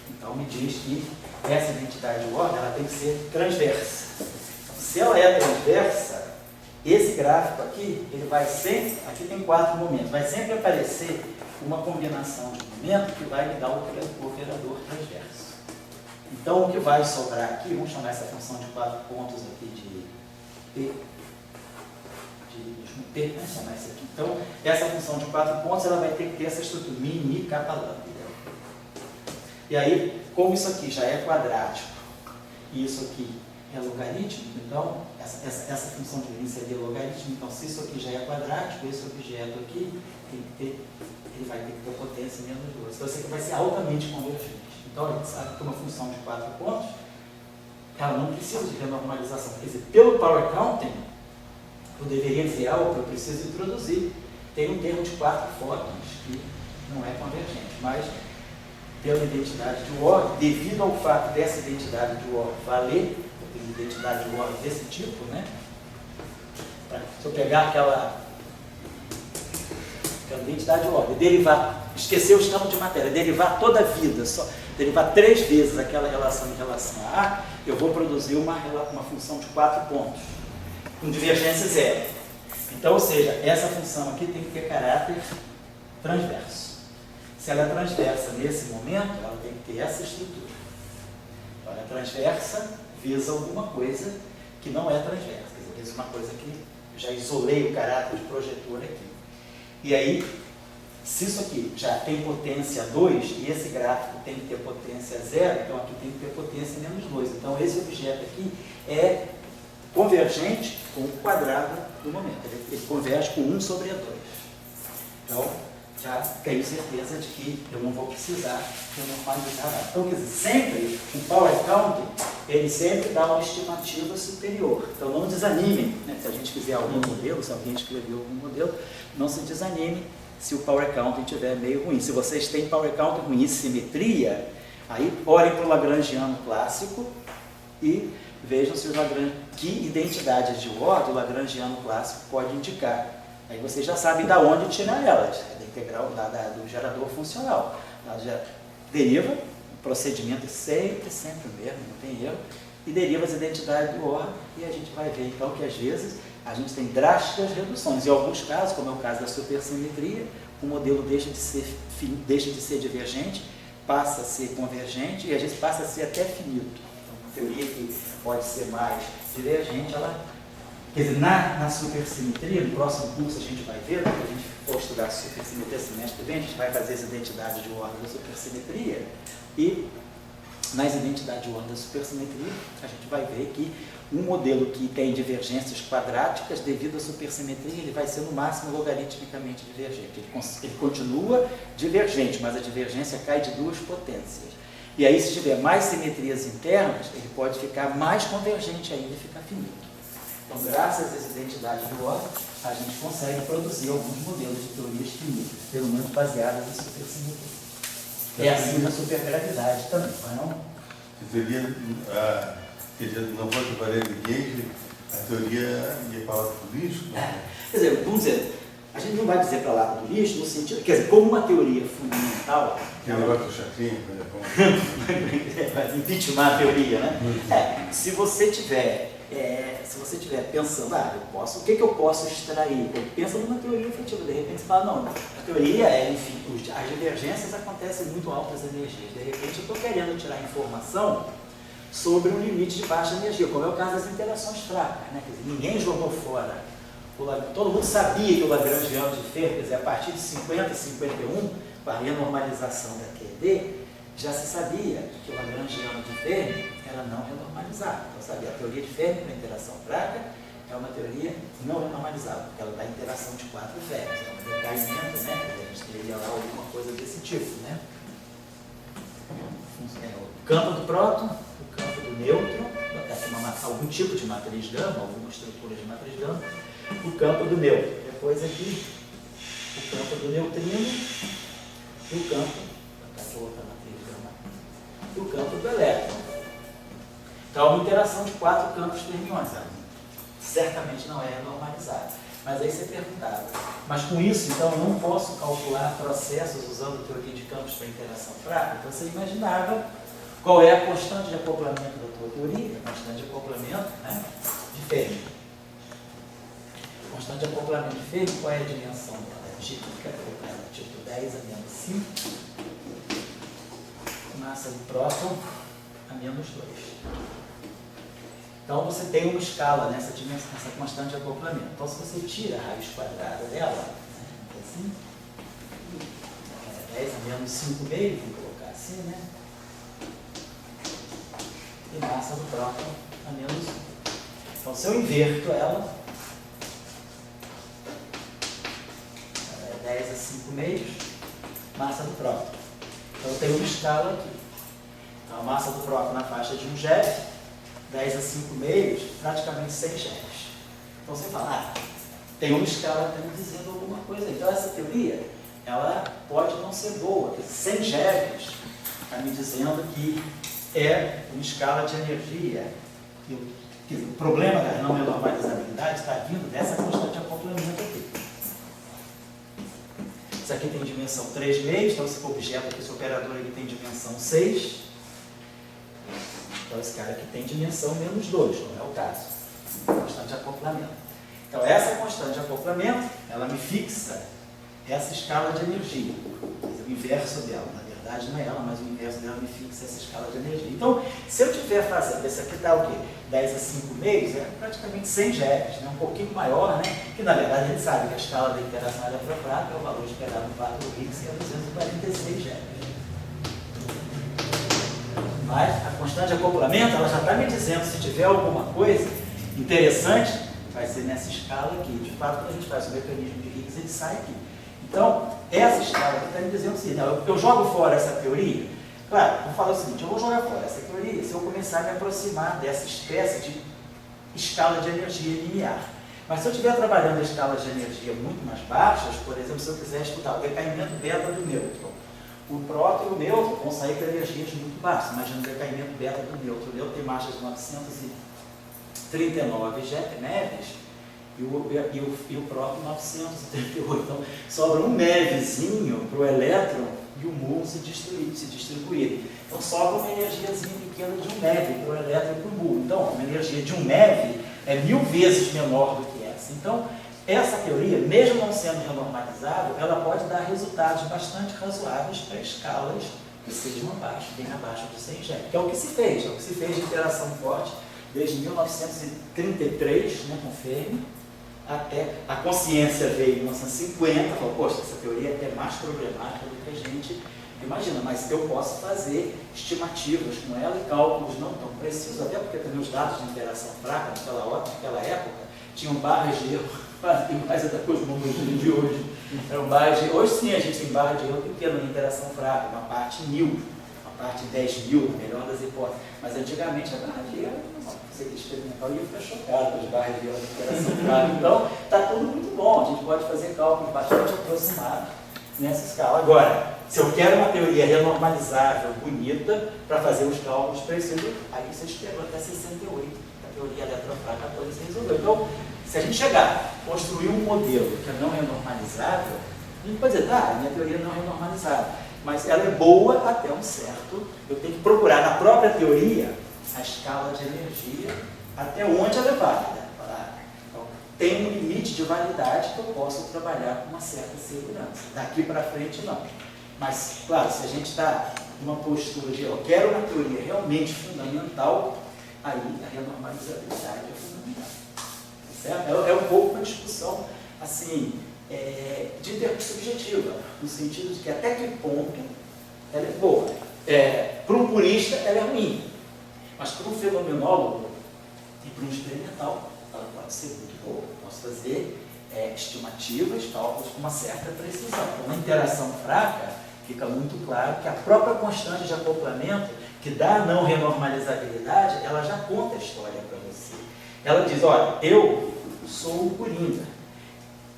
Então, me diz que essa identidade de ordem ela tem que ser transversa. Então, se ela é transversa, esse gráfico aqui, ele vai sempre, aqui tem 4 momentos, vai sempre aparecer uma combinação de momento que vai me dar o operador transverso. Então, o que vai sobrar aqui, vamos chamar essa função de 4 pontos aqui de P, né? Chamar isso aqui. Então, essa função de 4 pontos, ela vai ter que ter essa estrutura mini capa lambda. E aí, como isso aqui já é quadrático e isso aqui é logarítmico, então, essa função de Green seria logarítmica. Então, se isso aqui já é quadrático, esse objeto aqui tem que ter, ele vai ter que ter potência menos 2. Então, isso aqui vai ser altamente convergente. Então, a gente sabe que uma função de 4 pontos, ela não precisa de renormalização. Quer dizer, pelo power counting, eu deveria dizer algo que eu preciso introduzir. Tem um termo de 4 fótons que não é convergente, mas pela identidade de ordem, devido ao fato dessa identidade de ordem valer, eu tenho identidade de ordem desse tipo, né? Se eu pegar aquela identidade de ordem, derivar, esquecer os campos de matéria, derivar toda a vida, só derivar 3 vezes aquela relação em relação a A, eu vou produzir uma função de 4 pontos, com divergência 0. Então, ou seja, essa função aqui tem que ter caráter transverso. Se ela é transversa nesse momento, ela tem que ter essa estrutura. Então, ela é transversa, visa alguma coisa que não é transversa. Quer dizer, visa uma coisa que eu já isolei o caráter de projetor aqui. E aí, se isso aqui já tem potência 2, e esse gráfico tem que ter potência 0, então aqui tem que ter potência menos 2. Então, esse objeto aqui é convergente com o quadrado do momento. Ele converge com 1 sobre A2. Então, já tenho certeza de que eu não vou precisar renormalizar nada. Então, quer dizer, sempre, o power counting, ele sempre dá uma estimativa superior. Então, não desanimem, né? Se a gente quiser algum modelo, se alguém escreveu algum modelo, não se desanime se o power counting estiver meio ruim. Se vocês têm power counting ruim e simetria, aí olhem para o lagrangiano clássico e vejam se que identidades de ordem o lagrangiano clássico pode indicar. Aí vocês já sabem de onde tirar elas. É da integral do gerador funcional. Deriva, o procedimento é sempre o mesmo, não tem erro, e deriva as identidades de ordem, e a gente vai ver então que às vezes a gente tem drásticas reduções. Em alguns casos, como é o caso da supersimetria, o modelo deixa de ser divergente, passa a ser convergente e às vezes passa a ser até finito. Então, uma teoria que pode ser mais divergente, ela... Quer dizer, na supersimetria, no próximo curso a gente vai ver, quando a gente for estudar supersimetria semestre que vem, a gente vai fazer as identidades de ordem da supersimetria, e nas identidades de ordem da supersimetria, a gente vai ver que um modelo que tem divergências quadráticas, devido à supersimetria, ele vai ser no máximo logaritmicamente divergente. Ele continua divergente, mas a divergência cai de duas potências. E aí, se tiver mais simetrias internas, ele pode ficar mais convergente ainda e ficar finito. Então, graças a essas identidades de ordem, a gente consegue produzir alguns modelos de teorias finitas, pelo menos baseadas em supersimetria. É assim na supergravidade também, não? Teoria, que não fosse aparelho de Gauge, a teoria ia para lá do lixo? Quer dizer, vamos dizer, a gente não vai dizer para lá do lixo no sentido, quer dizer, como uma teoria fundamental... Que é o negócio do chacrinho, por exemplo. Vai impeachment a teoria, né? Se você tiver pensando, eu posso, o que eu posso extrair? Pensa numa teoria efetiva, de repente você fala, não, a teoria enfim, as divergências acontecem em muito altas energias, de repente eu estou querendo tirar informação sobre um limite de baixa energia, como é o caso das interações fracas, né? Quer dizer, ninguém jogou fora, todo mundo sabia que o Lagrangiano de Fermi, quer dizer, a partir de 50, 51, com a renormalização da QED, já se sabia que o Lagrangiano de Fermi era não renormalizado. Então, sabia, a teoria de Fermi para interação fraca é uma teoria não renormalizada, porque ela dá interação de 4 ferros, é um decaimento, né? A gente teria lá alguma coisa desse tipo, né? O campo do próton, o campo do nêutron, algum tipo de matriz gama, alguma estrutura de matriz gama, o campo do nêutron. Depois aqui, o campo do neutrino e o campo, outra matriz gama, e o campo do elétron. Então, uma interação de 4 campos fermiões. Certamente não é normalizada. Mas aí você perguntava, mas com isso, então, eu não posso calcular processos usando a teoria de campos para interação fraca? Então, você imaginava qual é a constante de acoplamento da tua teoria, a constante de acoplamento, né, de Fermi. A constante de acoplamento de Fermi, qual é a dimensão dela? É típica, tipo 10 a menos 5. Massa do próton a menos 2. Então, você tem uma escala nessa dimensão, nessa constante de acoplamento. Então, se você tira a raiz quadrada dela, né, assim, 10 a menos 5 meio, vamos colocar assim, né? E massa do próton a menos 1. Então, se eu inverto ela, é 10 a 5 meios, massa do próton. Então, eu tenho uma escala aqui. Então, a massa do próton na faixa de 1 GeV, 10 a 5 meios, praticamente 100 GeVs. Então, você fala, tem uma escala que está me dizendo alguma coisa. Então, essa teoria, ela pode não ser boa. 100 GeVs está me dizendo que é uma escala de energia. O problema da não renormalizabilidade está vindo dessa constante de acoplamento aqui. Isso aqui tem dimensão 3 meios, então esse objeto aqui, esse operador aqui tem dimensão 6. Então esse cara aqui tem dimensão menos 2, não é o caso. Constante de acoplamento. Então essa constante de acoplamento, ela me fixa essa escala de energia. O inverso dela, na verdade não é ela, mas o inverso dela me fixa essa escala de energia. Então, se eu estiver fazendo, esse aqui está o quê? 10 a 5 meios, é praticamente 100 GeVs, né? Um pouquinho maior, né? Que na verdade a gente sabe que a escala da interação eletrofrágil é o valor esperado no quadro Higgs, que é 246 GeVs. Mas a constante de acoplamento, ela já está me dizendo, se tiver alguma coisa interessante, vai ser nessa escala aqui. De fato, quando a gente faz o mecanismo de Higgs, ele sai aqui. Então, essa escala aqui está me dizendo assim, não, eu jogo fora essa teoria. Claro, vou falar o seguinte, eu vou jogar fora essa teoria se eu começar a me aproximar dessa espécie de escala de energia linear. Mas se eu estiver trabalhando a escala de energia muito mais baixas, por exemplo, se eu quiser estudar o decaimento beta do nêutron, o próton e o nêutron vão sair com energias muito baixas. Imagina o decaimento beta do nêutron. O nêutron tem marchas de 939 MeVs e o próton 938. Então, sobra um MeVzinho para o elétron e o muon se distribuir. Então, sobra uma energiazinha pequena de 1 MeV para o elétron e para o muon. Então, uma energia de 1 MeV é 1000 vezes menor do que essa. Então, Essa teoria, mesmo não sendo renormalizável, ela pode dar resultados bastante razoáveis para escalas que sejam abaixo, bem abaixo de 100 G, que é o que se fez, de interação forte desde 1933, né, com Fermi, até a consciência veio em 1950, falou, poxa, essa teoria é até mais problemática do que a gente imagina, mas eu posso fazer estimativas com ela e cálculos não tão precisos, até porque também os dados de interação fraca naquela época tinham barras de erro, mais até com os números de hoje. Eram barras de, hoje sim a gente tem barra de erro pequena em interação fraca, uma parte 1000, uma parte 10.000, melhor das hipóteses. Mas antigamente a barra de erro, você que experimentar, ia ficar chocado com as barras de erro de interação fraca. Então, está tudo muito bom, a gente pode fazer cálculos bastante aproximados nessa escala. Agora, se eu quero uma teoria renormalizável, bonita, para fazer os cálculos precisos, aí você esperou até 68, a teoria eletrofraca toda se resolveu. Então, se a gente chegar a construir um modelo que é não renormalizável, a gente pode dizer, tá, minha teoria não é renormalizável, mas ela é boa até um certo, eu tenho que procurar na própria teoria a escala de energia até onde ela é válida. Então, tem um limite de validade que eu posso trabalhar com uma certa segurança. Daqui para frente, não. Mas, claro, se a gente está numa postura de eu quero uma teoria realmente fundamental, aí a renormalizabilidade é fundamental. Certo? É um pouco uma discussão assim, subjetiva, no sentido de que até que ponto ela é boa. Para um purista, ela é ruim, mas para um fenomenólogo e para um experimental, ela pode ser muito boa. Eu posso fazer estimativas, cálculos com uma certa precisão. Com uma interação fraca, fica muito claro que a própria constante de acoplamento, que dá a não renormalizabilidade, ela já conta a história para você. Ela diz, olha, eu sou o Coringa,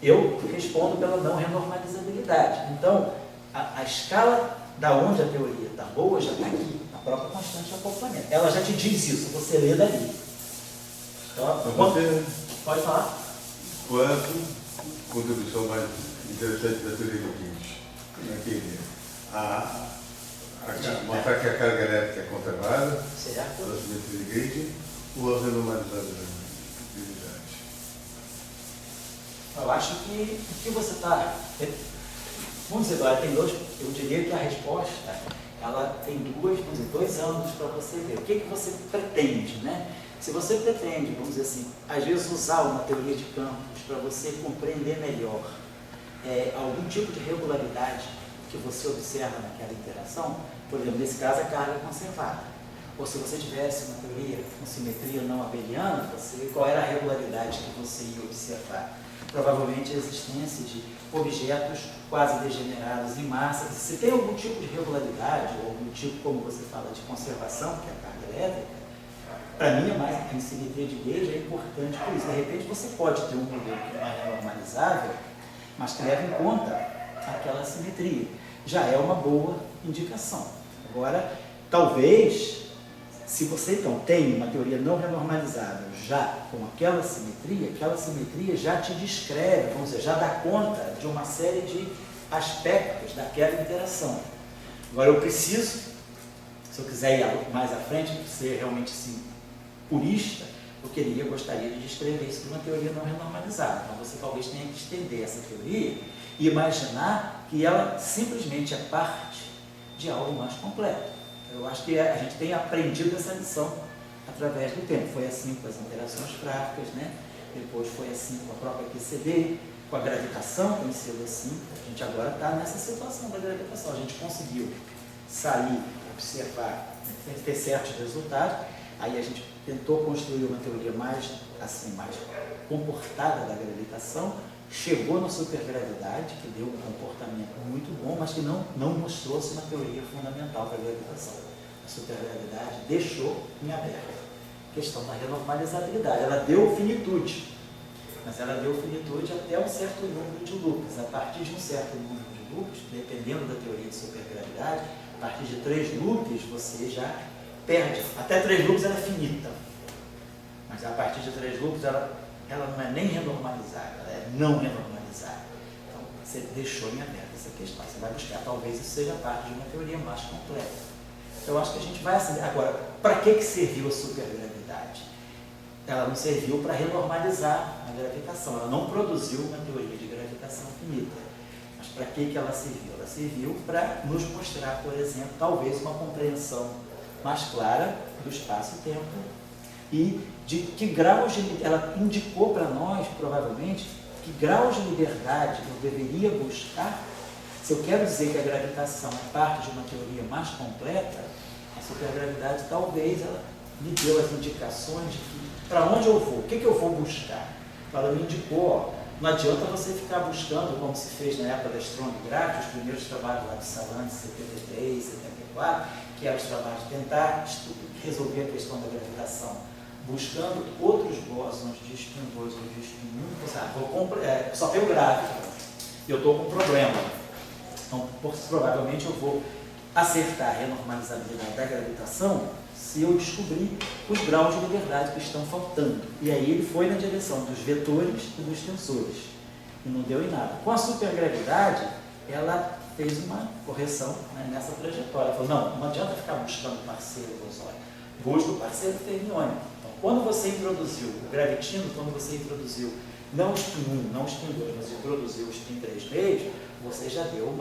eu respondo pela não renormalizabilidade. Então, a escala da onde a teoria está boa já está aqui, a própria constante de acoplamento. Ela já te diz isso, você lê dali. Então, pode falar? Qual é a contribuição mais interessante da teoria do Guinch? Mostrar que a carga elétrica é conservada, certo, pela simetria de grid, ou a renormalizabilidade? Eu acho que o que você está... Vamos dizer, agora tem dois... Eu diria que a resposta, ela tem dois ângulos para você ver. O que você pretende, né? Se você pretende, vamos dizer assim, às vezes usar uma teoria de campos para você compreender melhor algum tipo de regularidade que você observa naquela interação, por exemplo, nesse caso a carga é conservada. Ou se você tivesse uma teoria com simetria não abeliana, qual era a regularidade que você ia observar? Provavelmente a existência de objetos quase degenerados em massa. Se tem algum tipo de regularidade, ou algum tipo, como você fala, de conservação, que é a carga elétrica, para mim, a simetria de gauge é importante por isso. De repente, você pode ter um modelo que não é normalizável, mas que leva em conta aquela simetria. Já é uma boa indicação. Agora, talvez, se você então tem uma teoria não renormalizável já com aquela simetria já te descreve, vamos dizer, já dá conta de uma série de aspectos daquela interação. Agora, eu preciso, se eu quiser ir mais à frente, ser realmente assim, purista, gostaria de descrever isso como uma teoria não renormalizável. Então, você talvez tenha que estender essa teoria e imaginar que ela simplesmente é parte de algo mais completo. Eu acho que a gente tem aprendido essa lição através do tempo. Foi assim com as interações práticas, né? Depois foi assim com a própria QCD, com a gravitação tem sido assim. A gente agora está nessa situação da gravitação. A gente conseguiu sair, observar, ter certos resultados. Aí a gente tentou construir uma teoria mais comportada da gravitação, chegou na supergravidade, que deu um comportamento muito bom, mas que não mostrou-se uma teoria fundamental da gravitação. A supergravidade deixou em aberto a questão da renormalizabilidade. Ela deu finitude, mas ela deu finitude até um certo número de loops. A partir de um certo número de loops, dependendo da teoria de supergravidade, a partir de 3 loops você já perde. Até 3 loops ela é finita, mas a partir de 3 loops ela não é nem renormalizável, ela é não renormalizável. Então você deixou em aberto essa questão. Você vai buscar, talvez isso seja parte de uma teoria mais completa. Eu acho que a gente vai assim. Agora, para que serviu a supergravidade? ela não serviu para renormalizar a gravitação, ela não produziu uma teoria de gravitação finita. Mas para que ela serviu? Ela serviu para nos mostrar, por exemplo, talvez uma compreensão mais clara do espaço e tempo e de que graus de... Ela indicou para nós, provavelmente, que graus de liberdade eu deveria buscar. Se eu quero dizer que a gravitação é parte de uma teoria mais completa, a supergravidade talvez ela me deu as indicações de que para onde eu vou, o que eu vou buscar. Ela me indicou, ó, não adianta você ficar buscando, como se fez na época da Strong Gravity, os primeiros trabalhos lá de Salant, 73, 74, que eram os trabalhos de tentar resolver a questão da gravitação, buscando outros bósons de spin 2 ou de spin 1, só tem o gráfico, e eu estou com um problema. Então, provavelmente eu vou acertar a renormalizabilidade da gravitação se eu descobrir os graus de liberdade que estão faltando. E aí ele foi na direção dos vetores e dos tensores. E não deu em nada. Com a supergravidade, ela fez uma correção, né, nessa trajetória. Ela falou, não adianta ficar buscando parceiro bosônico. Busca o parceiro fermiônico. Então, quando você introduziu o gravitino, quando você introduziu não o spin 1, não o spin 2, mas introduziu o spin 3 meios, você já deu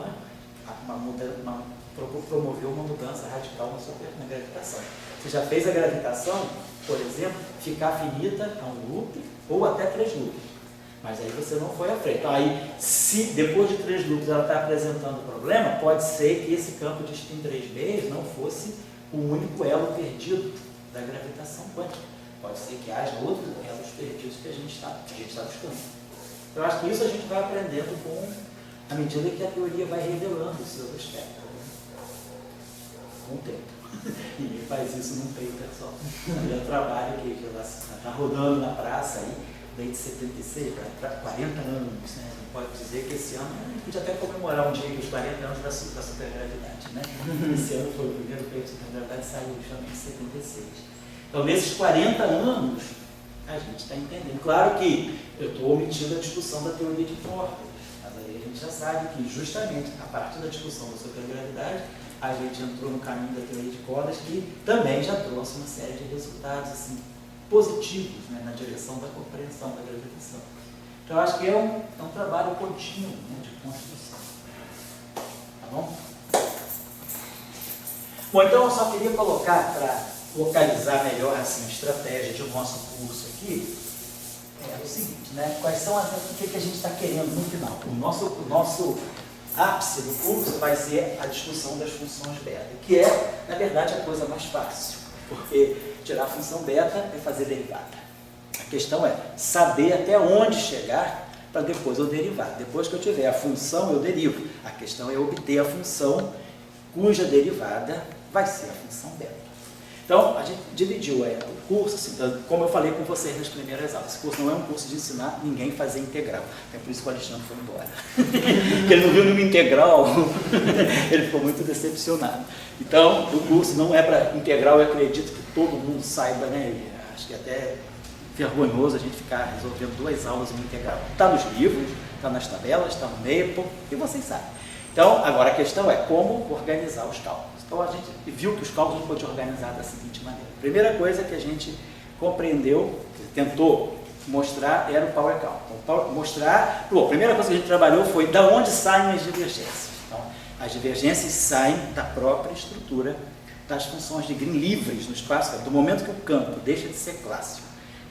promoveu uma mudança radical na gravitação. Você já fez a gravitação, por exemplo, ficar finita a um loop ou até 3 loops. Mas aí você não foi à frente. Então aí, se depois de 3 loops ela está apresentando problema, pode ser que esse campo de spin 3 meios não fosse o único elo perdido da gravitação quântica. Pode ser que haja outros elos perdidos que a gente está buscando. Eu acho que isso a gente vai aprendendo à medida que a teoria vai revelando os seus aspectos. Com o tempo. Ninguém faz isso num paper só. É um trabalho que está rodando na praça aí, desde 76, para 40 anos. Né? Você pode dizer que esse ano, a gente podia até comemorar um dia os 40 anos da supergravidade. Né? Esse ano foi o primeiro paper de supergravidade, saiu justamente em 76. Então, nesses 40 anos, a gente está entendendo. Claro que eu estou omitindo a discussão da teoria de cordas, mas aí a gente já sabe que, justamente, a partir da discussão da supergravidade, a gente entrou no caminho da teoria de cordas, que também já trouxe uma série de resultados assim, positivos, né, na direção da compreensão da gravitação. Então, eu acho que é um trabalho contínuo, né, de construção. Tá bom? Bom, então eu só queria colocar, para localizar melhor assim, a estratégia de nosso curso aqui, é o seguinte, né? Quais são o que a gente está querendo no final? O nosso ápice do curso vai ser a discussão das funções beta, que é, na verdade, a coisa mais fácil, porque tirar a função beta é fazer derivada. A questão é saber até onde chegar para depois eu derivar. Depois que eu tiver a função, eu derivo. A questão é obter a função cuja derivada vai ser a função beta. Então, a gente dividiu o curso, assim, como eu falei com vocês nas primeiras aulas. Esse curso não é um curso de ensinar ninguém a fazer integral. É por isso que o Alexandre foi embora. Porque ele não viu nenhuma integral, ele ficou muito decepcionado. Então, o curso não é para integral, eu acredito que todo mundo saiba, né? Acho que é até vergonhoso a gente ficar resolvendo 2 aulas em integral. Está nos livros, está nas tabelas, está no Maple, e vocês sabem. Então, agora a questão é como organizar os cálculos. Então, a gente viu que os cálculos não podem organizar da seguinte maneira. A primeira coisa que a gente compreendeu, tentou mostrar, era o Power Count. A primeira coisa que a gente trabalhou foi de onde saem as divergências. Então, as divergências saem da própria estrutura das funções de Green livres no espaço. Do momento que o campo deixa de ser clássico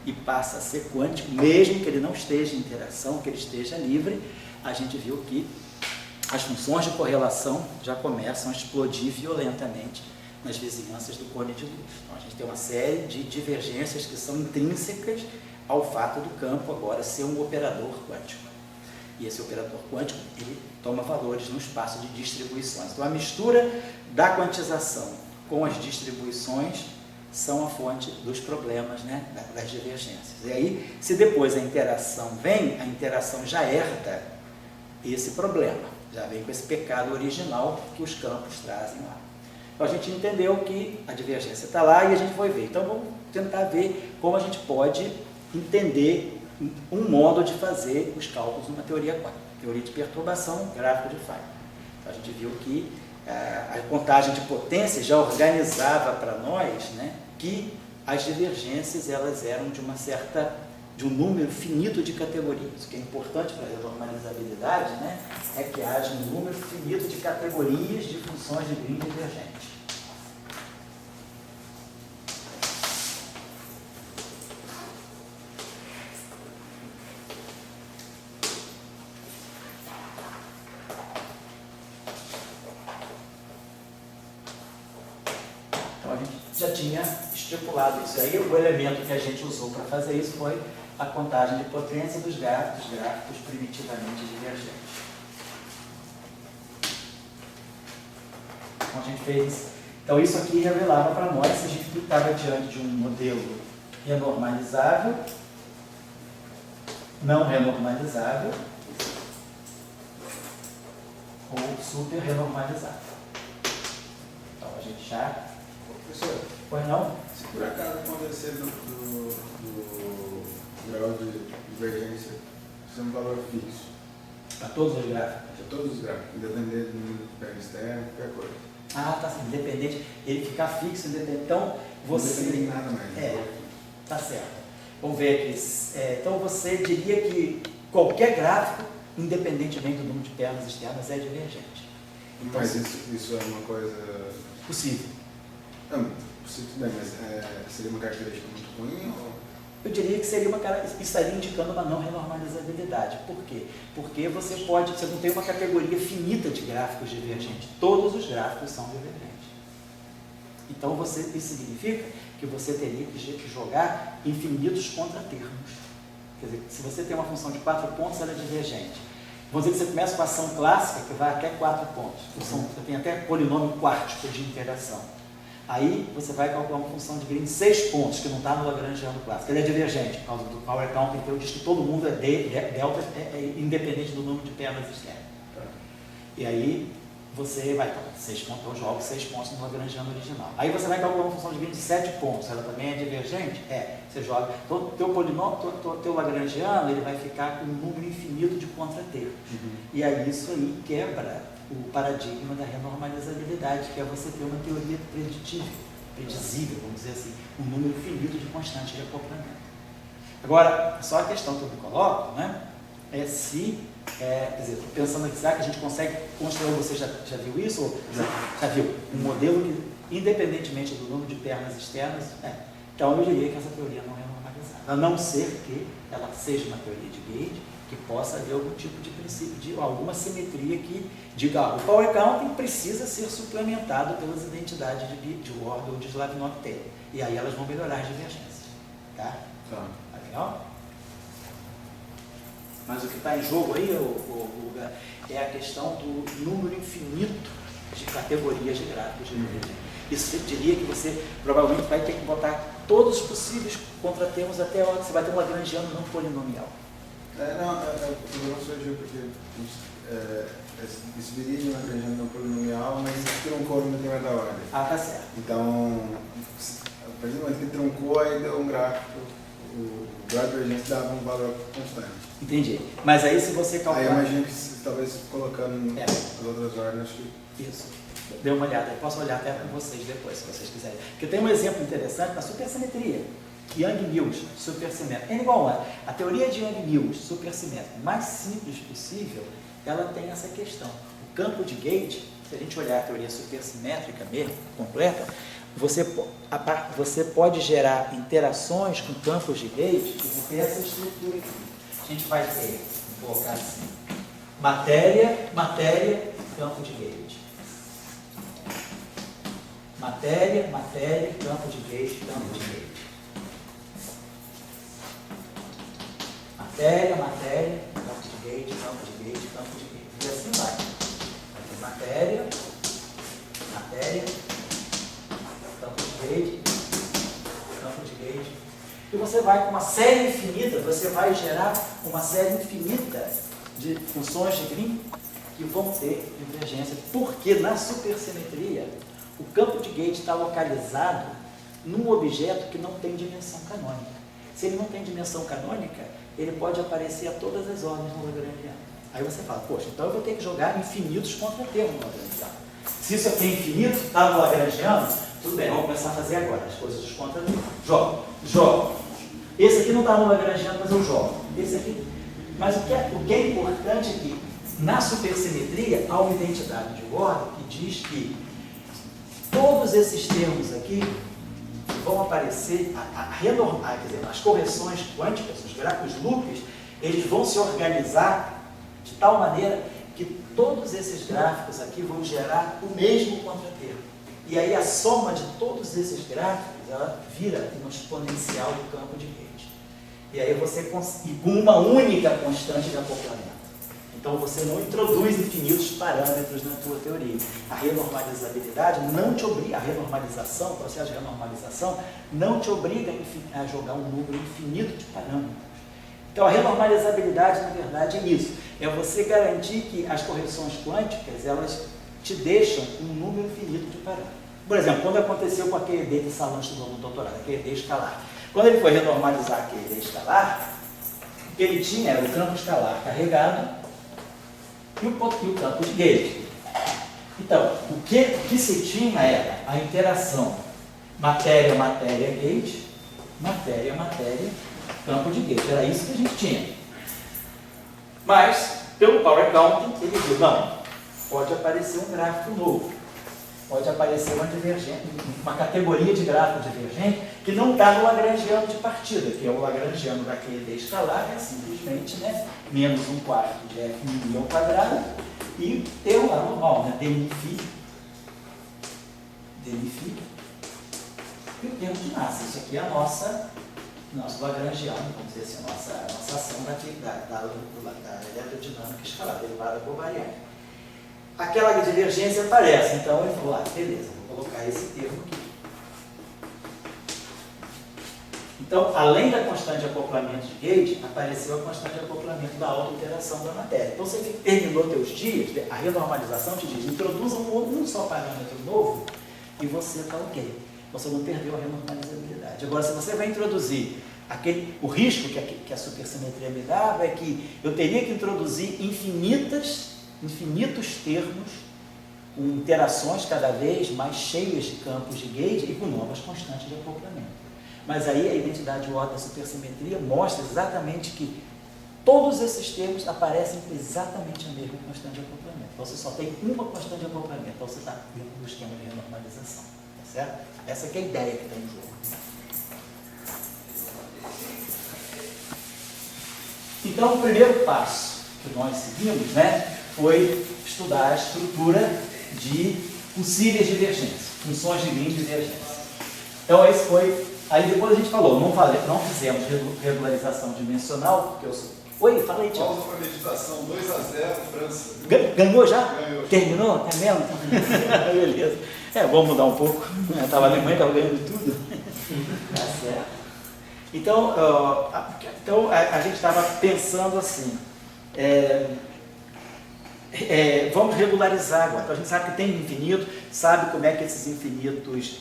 e passa a ser quântico, mesmo que ele não esteja em interação, que ele esteja livre, a gente viu que as funções de correlação já começam a explodir violentamente nas vizinhanças do cone de luz. Então, a gente tem uma série de divergências que são intrínsecas ao fato do campo agora ser um operador quântico. E esse operador quântico, ele toma valores no espaço de distribuições. Então, a mistura da quantização com as distribuições são a fonte dos problemas, né, das divergências. E aí, se depois a interação vem, a interação já herda esse problema. Já vem com esse pecado original que os campos trazem lá. Então, a gente entendeu que a divergência está lá e a gente foi ver. Então, vamos tentar ver como a gente pode entender um modo de fazer os cálculos numa teoria quântica. Teoria de perturbação, gráfico de Feynman. Então, a gente viu que a contagem de potências já organizava para nós, né, que as divergências elas eram de um número finito de categorias. O que é importante para a renormalizabilidade, né, é que haja um número finito de categorias de funções de Green divergentes. Então a gente já tinha estipulado isso. Aí o elemento que a gente usou para fazer isso foi a contagem de potência dos gráficos primitivamente divergentes. Então a gente fez. Então isso aqui revelava para nós se a gente estava diante de um modelo renormalizável, não renormalizável ou super renormalizável. Então a gente já. Professor, Pois não? se por acaso acontecer do grau de divergência ser um valor fixo, Para todos os gráficos. para todos os gráficos, independente do número de perna externa, qualquer coisa. Ah, tá certo. Independente, ele ficar fixo, independente. Então, você. Não depende de nada mais. Tá certo. Vamos ver aqui. Então, você diria que qualquer gráfico, independentemente do número de pernas externas, é divergente. Então, Mas isso é uma coisa. possível. Não, possível tudo bem, mas seria uma característica muito ruim ou. Eu diria que seria estaria indicando uma não renormalizabilidade. Por quê? Porque você não tem uma categoria finita de gráficos divergentes. Todos os gráficos são divergentes. Então, isso significa que você teria que jogar infinitos contratermos. Quer dizer, se você tem uma função de 4 pontos, ela é divergente. Vamos dizer que você começa com a ação clássica, que vai até 4 pontos. Você tem até polinômio quartico de interação. Aí você vai calcular uma função de Green de 6 pontos, que não está no Lagrangiano clássico. Ele é divergente, por causa do power counting, que eu disse que todo mundo delta independente do número de pernas externas. E aí você vai, 6 pontos, eu jogo 6 pontos no Lagrangiano original. Aí você vai calcular uma função de Green de 7 pontos, ela também é divergente? Você joga. Então, teu polinômio, teu Lagrangiano, ele vai ficar com um número infinito de contratermos. E aí isso aí quebra o paradigma da renormalizabilidade, que é você ter uma teoria predizível, vamos dizer assim, um número finito de constantes de acoplamento. Agora, só a questão que eu me coloco, né, é se, quer dizer, pensando aqui, será que a gente consegue construir, você já viu isso? Ou já viu? Um modelo que, independentemente do número de pernas externas, então eu diria que essa teoria não é normalizada, a não ser que ela seja uma teoria de Gauge, que possa haver algum tipo de princípio, de alguma simetria que diga, o power counting precisa ser suplementado pelas identidades de Ward ou de Slavnok-Taylor. E aí elas vão melhorar as divergências. Tá? Tá. Tá legal? Mas o que está em jogo aí, Guga, é a questão do número infinito de categorias de gráficos de divergência. Isso diria que você provavelmente vai ter que botar todos os possíveis contratermos até a hora que você vai ter um Lagrangiano não polinomial. O problema surgiu porque isso viria de uma Lagrangiano não polinomial, mas isso truncou no determinada ordem. Ah, tá certo. Então, a partir do momento que truncou, aí deu um gráfico, o grau de divergência dava um valor constante. Entendi. Mas aí se você calcular... Aí eu imagino que talvez colocando as outras ordens, acho que... Isso. Dê uma olhada. Eu posso olhar até com vocês depois, se vocês quiserem. Porque tem um exemplo interessante na supersimetria. Young-Mills, supersimétrico. É igual a teoria de Young-Mills, supersimétrico, mais simples possível, ela tem essa questão. O campo de Gauge, se a gente olhar a teoria supersimétrica mesmo, completa, você pode gerar interações com campos de Gauge e ter essa estrutura aqui. A gente vai ter, vou colocar assim, matéria, campo de Gauge. Matéria, campo de Gauge, campo de Gauge. Matéria, campo de Gauge, campo de Gauge, campo de Gauge. E assim vai. Vai ter matéria, campo de Gauge, campo de Gauge. E você vai com uma série infinita, você vai gerar uma série infinita de funções de Green que vão ter divergência. Porque na supersimetria, o campo de Gauge está localizado num objeto que não tem dimensão canônica. Se ele não tem dimensão canônica, ele pode aparecer a todas as ordens no Lagrangiano. Aí você fala, poxa, então eu vou ter que jogar infinitos contratermos no Lagrangiano. Se isso aqui é infinito, está no Lagrangiano, Tudo bem, vamos começar a fazer agora as coisas dos contrarios. Jogo. Esse aqui não está no lagrangiano, mas eu jogo. Esse aqui. Mas o que é importante é que, na supersimetria, há uma identidade de ordem que diz que todos esses termos aqui vão aparecer, quer dizer, as correções quânticas, os loops, eles vão se organizar de tal maneira que todos esses gráficos aqui vão gerar o mesmo contratermo. E aí a soma de todos esses gráficos, ela vira uma exponencial do campo de Gauge. E aí você consegue, com uma única constante de acoplamento. Então você não introduz infinitos parâmetros na tua teoria. A renormalizabilidade não te obriga, a renormalização, o processo de renormalização, não te obriga a jogar um número infinito de parâmetros. Então a renormalizabilidade, na verdade, é isso. É você garantir que as correções quânticas, elas te deixam um número infinito de parâmetros. Por exemplo, quando aconteceu com aquele ED que Salan estudou no doutorado, aquele ED escalar. Quando ele foi renormalizar aquele ED escalar, o que ele tinha era o campo escalar carregado e o campo de Gauge. Então, o que se tinha era a interação matéria-matéria-Gauge, matéria-matéria, campo de Gauge. Era isso que a gente tinha. Mas, pelo Power Counting, ele viu, não, pode aparecer um gráfico novo. Pode aparecer uma categoria de gráfico divergente que não está no lagrangiano de partida, que é o lagrangiano daquele ED escalar, é simplesmente, né, menos 1/4 de f min ao quadrado, e termo lá normal, né, dmi-φ, e o termo de massa. Isso aqui é a nosso lagrangiano, vamos dizer assim, a nossa ação da eletrodinâmica escalar, derivada covariante. Aquela divergência aparece, então ele falou, beleza, vou colocar esse termo aqui. Então, além da constante de acoplamento de Gauge, apareceu a constante de acoplamento da auto-interação da matéria. Então, você terminou teus dias, a renormalização te diz, introduza um só parâmetro novo e você está ok. Você não perdeu a renormalizabilidade. Agora, se você vai introduzir o risco que a supersimetria me dava é que eu teria que introduzir infinitos termos, com interações cada vez mais cheias de campos de Gauge e com novas constantes de acoplamento. Mas aí a identidade de ordem da supersimetria mostra exatamente que todos esses termos aparecem com exatamente a mesma constante de acoplamento. Então você só tem uma constante de acoplamento, então você está dentro do esquema de renormalização. Tá certo? Essa que é a ideia que está em jogo. Então o primeiro passo que nós seguimos, né, foi estudar a estrutura de possíveis divergências, funções de Green divergência. Então esse foi, aí depois a gente falou, não fizemos regularização dimensional, porque eu sou... Oi, fala aí, Tiago. Pausa para meditação, 2-0, França. Ganhou já? Ganhou. Terminou? É mesmo? Beleza. Vamos mudar um pouco. Eu estava na Alemanha, estava ganhando tudo. Tá certo. Então, a gente estava pensando assim, vamos regularizar agora. Então a gente sabe que tem infinito, sabe como é que esses infinitos,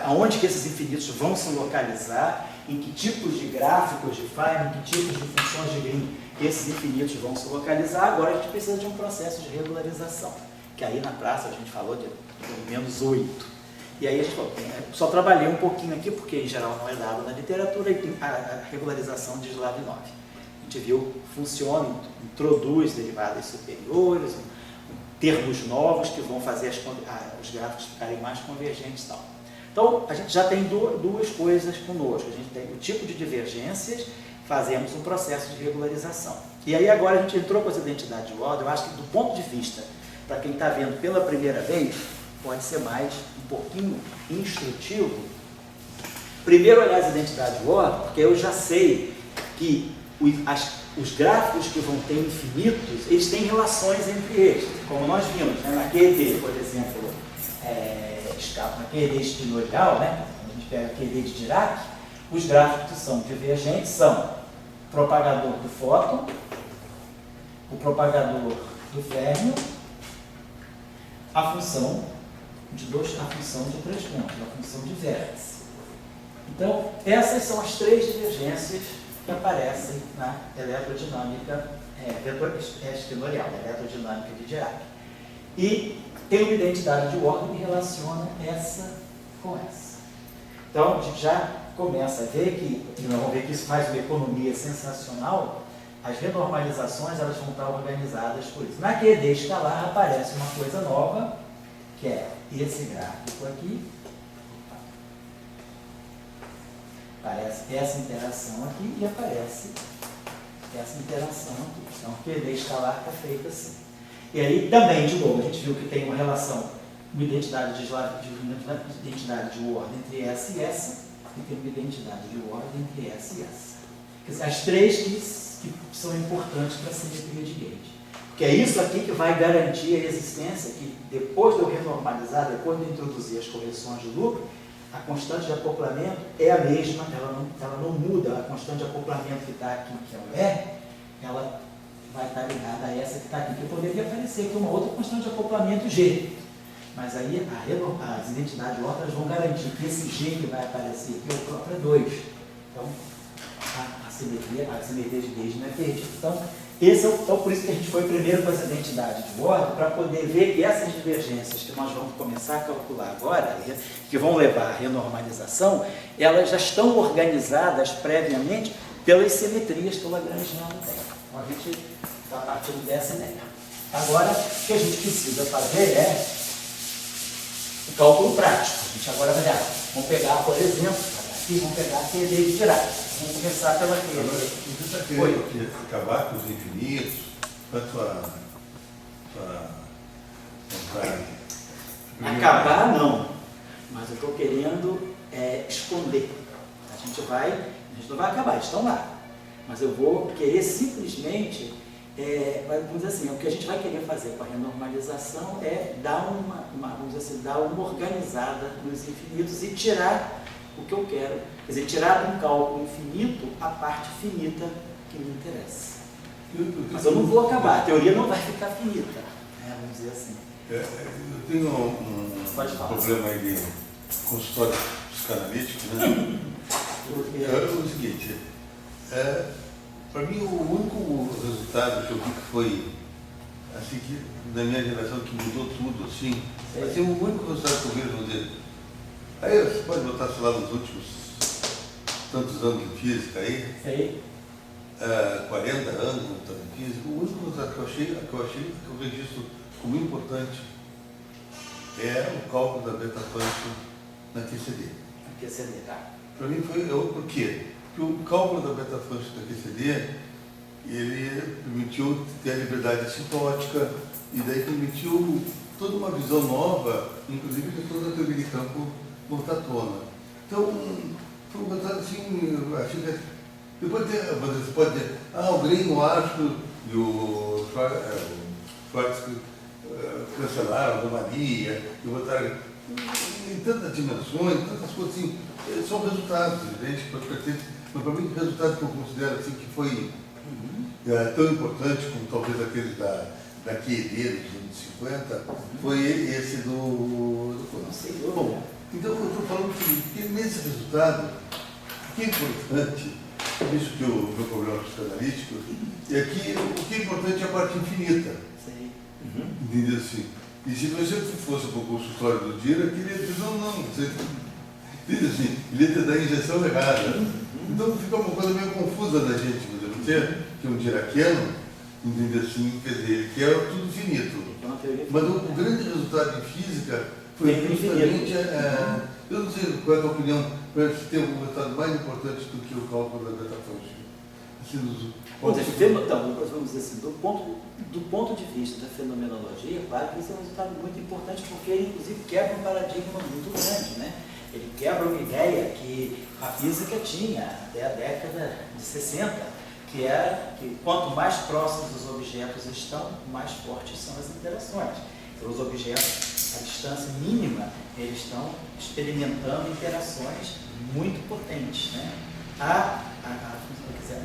aonde que esses infinitos vão se localizar, em que tipos de gráficos de Feynman, em que tipos de funções de Green esses infinitos vão se localizar. Agora a gente precisa de um processo de regularização, que aí na praça a gente falou de pelo menos 8. E aí a gente falou, só trabalhei um pouquinho aqui, porque em geral não é dado na literatura, e a regularização de Slavnov. A gente viu, funciona, introduz derivadas superiores, termos novos que vão fazer os gráficos ficarem mais convergentes e tal. Então, a gente já tem duas coisas conosco. A gente tem o tipo de divergências, fazemos um processo de regularização. E aí agora a gente entrou com essa identidade de ordem. Eu acho que do ponto de vista, para quem está vendo pela primeira vez, pode ser mais um pouquinho instrutivo. Primeiro olhar as identidades de ordem, porque eu já sei que os gráficos que vão ter infinitos, eles têm relações entre eles, como nós vimos, né? Naquele, por exemplo, naquele espinorial, né? Quando a gente pega aquele de Dirac, os gráficos que são divergentes são o propagador do fóton, o propagador do férmio, a função de 3 pontos, a função de vértice. Então, essas são as 3 divergências que aparecem na eletrodinâmica espinorial, na eletrodinâmica de Dirac. E tem uma identidade de ordem que relaciona com essa. Então, a gente já começa a ver que, e nós vamos ver que isso faz uma economia sensacional, as renormalizações elas vão estar organizadas por isso. Na QED escalar aparece uma coisa nova, que é esse gráfico aqui, aparece essa interação aqui e aparece essa interação aqui. Então, a QED escalar está feita assim. E aí também, de novo, a gente viu que tem uma relação, uma identidade de ordem entre essa e essa, e tem uma identidade de ordem entre essa e essa. Quer dizer, as três que são importantes para a simetria de gauge. Porque é isso aqui que vai garantir a existência, que depois de eu renormalizar, depois de eu introduzir as correções de loop, a constante de acoplamento é a mesma, ela não muda. A constante de acoplamento que está aqui, que é o R, ela vai estar ligada a essa que está aqui, que poderia aparecer aqui uma outra constante de acoplamento G. Mas aí as identidades ordens vão garantir que esse G que vai aparecer aqui é o próprio 2. Então, a simetria de gauge não é perdida. Então, então, por isso que a gente foi primeiro com as identidades de ordem, para poder ver que essas divergências que nós vamos começar a calcular agora, que vão levar à renormalização, elas já estão organizadas previamente pelas simetrias que o Lagrangiano tem. Então, a gente está partindo dessa ideia. Agora, o que a gente precisa fazer é o cálculo prático. A gente agora vai olhar. Vamos pegar, por exemplo, aqui vamos pegar a QED de Dirac. Vamos começar pela QED. Você está querendo acabar com os infinitos, com a sua vontade? Acabar não, mas eu estou querendo esconder. A gente não vai acabar, eles estão lá. Mas eu vou querer simplesmente, vamos dizer assim, o que a gente vai querer fazer com a renormalização é dar vamos dizer assim, dar uma organizada nos infinitos e tirar o que eu quero. Quer dizer, tirar de um cálculo infinito a parte finita que me interessa. Mas eu não vou acabar, a teoria não vai ficar finita, vamos dizer assim. Eu tenho um problema aí de consultório psicanalítico, né? É o seguinte, para mim o único resultado que eu vi que foi, assim, que na minha geração que mudou tudo, assim, o único resultado que eu vi, vamos dizer, aí você pode botar, sei lá, nos últimos tantos anos de física aí, 40 anos de física, o único resultado que eu registro como importante é o cálculo da beta function na QCD. Na QCD, tá? Para mim foi por quê? Porque o cálculo da beta function da QCD, ele permitiu ter a liberdade assintótica e daí permitiu toda uma visão nova, inclusive de toda a teoria de campo voltar à tona. Então, foi um resultado assim, acho que depois você pode dizer, o Green, o Arthur e o Schwartz cancelaram a anomalia e botaram em tantas dimensões, tantas coisas assim, são resultados, evidente, mas para mim o resultado que eu considero assim, que foi tão importante como talvez aquele da QED dos anos 50, foi esse do Bom, então eu estou falando que nesse resultado, o que é importante, isso que o meu problema psicanalítico, é que o que é importante é a parte infinita. Entendeu assim? E se você fosse para o consultório do Dirac, ele ia dizer, não, você, entendeu assim? Ele ia te dar a injeção errada. Então fica uma coisa meio confusa da gente, você que é um diraquiano, entendeu assim? Quer dizer, ele quer tudo finito. Mas o grande resultado de física foi justamente, eu não sei qual é a tua opinião, mas tem um resultado mais importante do que o cálculo da beta function. Assim, então, vamos dizer assim, do ponto de vista da fenomenologia, claro que isso é um resultado muito importante, porque ele, inclusive, quebra um paradigma muito grande, né? Ele quebra uma ideia que a física tinha até a década de 60, que era que quanto mais próximos os objetos estão, mais fortes são as interações. Então, os objetos, a distância mínima, eles estão experimentando interações muito potentes, né?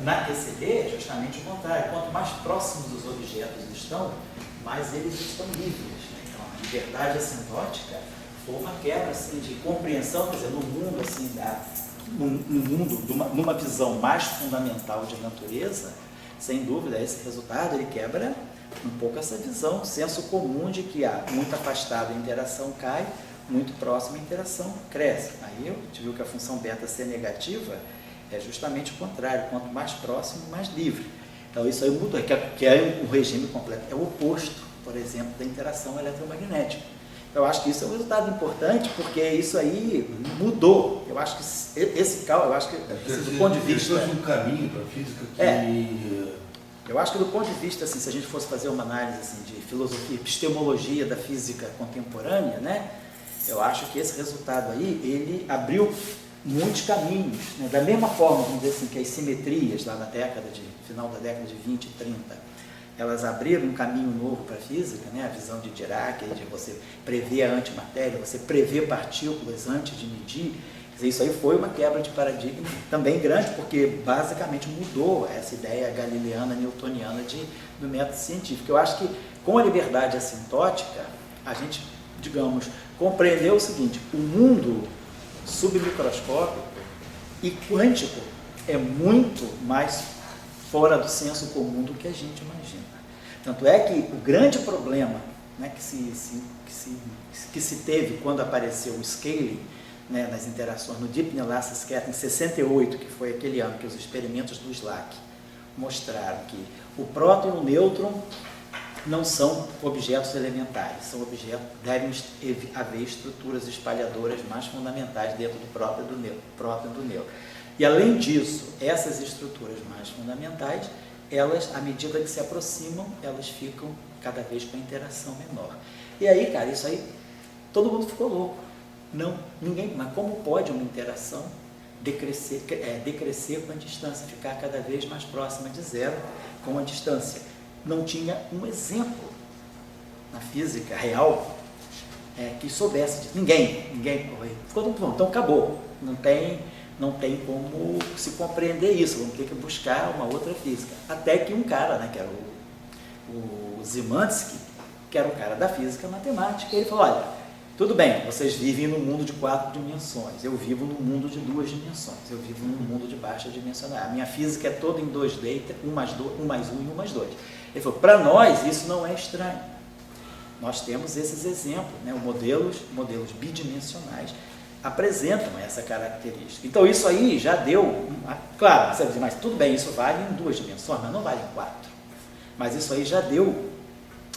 Na QCD é justamente o contrário. Quanto mais próximos os objetos estão, mais eles estão livres, né? Então, a liberdade assintótica foi uma quebra assim, de compreensão, quer dizer, no mundo, assim, numa visão mais fundamental de natureza, sem dúvida, esse resultado ele quebra um pouco essa visão, o senso comum de que muito afastado a interação cai, muito próximo, a interação cresce. Aí a gente viu que a função beta ser negativa é justamente o contrário, quanto mais próximo, mais livre. Então isso aí mudou, que é um regime completo, é o oposto, por exemplo, da interação eletromagnética. Eu acho que isso é um resultado importante, porque isso aí mudou. Eu acho que esse cálculo, eu acho que do ponto de vista... um caminho para a física que... Eu acho que do ponto de vista, assim, se a gente fosse fazer uma análise assim, de filosofia, epistemologia da física contemporânea, né, eu acho que esse resultado aí, ele abriu muitos caminhos, né, da mesma forma, vamos dizer assim, que as simetrias lá na final da década de 20 e 30, elas abriram um caminho novo para a física, né, a visão de Dirac, de você prever a antimatéria, você prever partículas antes de medir. Isso aí foi uma quebra de paradigma também grande, porque basicamente mudou essa ideia galileana, newtoniana do método científico. Eu acho que com a liberdade assintótica, a gente, digamos, compreendeu o seguinte: o mundo submicroscópico e quântico é muito mais fora do senso comum do que a gente imagina. Tanto é que o grande problema, né, que se teve quando apareceu o scaling, né, nas interações no Deep Neulasse Scattering em 68, que foi aquele ano que os experimentos do SLAC mostraram que o próton e o nêutron não são objetos elementares, devem haver estruturas espalhadoras mais fundamentais dentro do próprio próton e do nêutron. E além disso, essas estruturas mais fundamentais, elas, à medida que se aproximam, elas ficam cada vez com a interação menor. E aí, cara, isso aí, todo mundo ficou louco. Não, ninguém, mas como pode uma interação decrescer com a distância, ficar cada vez mais próxima de zero com a distância? Não tinha um exemplo na física real que soubesse disso. Ninguém. Ficou tudo pronto, então acabou. Não tem como se compreender isso, vamos ter que buscar uma outra física. Até que um cara, né, que era o Szymanski, que era um cara da física matemática, ele falou: olha, tudo bem, vocês vivem num mundo de 4 dimensões, eu vivo num mundo de 2 dimensões, eu vivo num mundo de baixa dimensionalidade. A minha física é toda em 2D, 1 mais 1 e 1 mais 2. Ele falou: para nós isso não é estranho. Nós temos esses exemplos, né, modelos bidimensionais apresentam essa característica. Então isso aí já deu, claro, você vai dizer, mas tudo bem, isso vale em 2 dimensões, mas não vale em 4. Mas isso aí já deu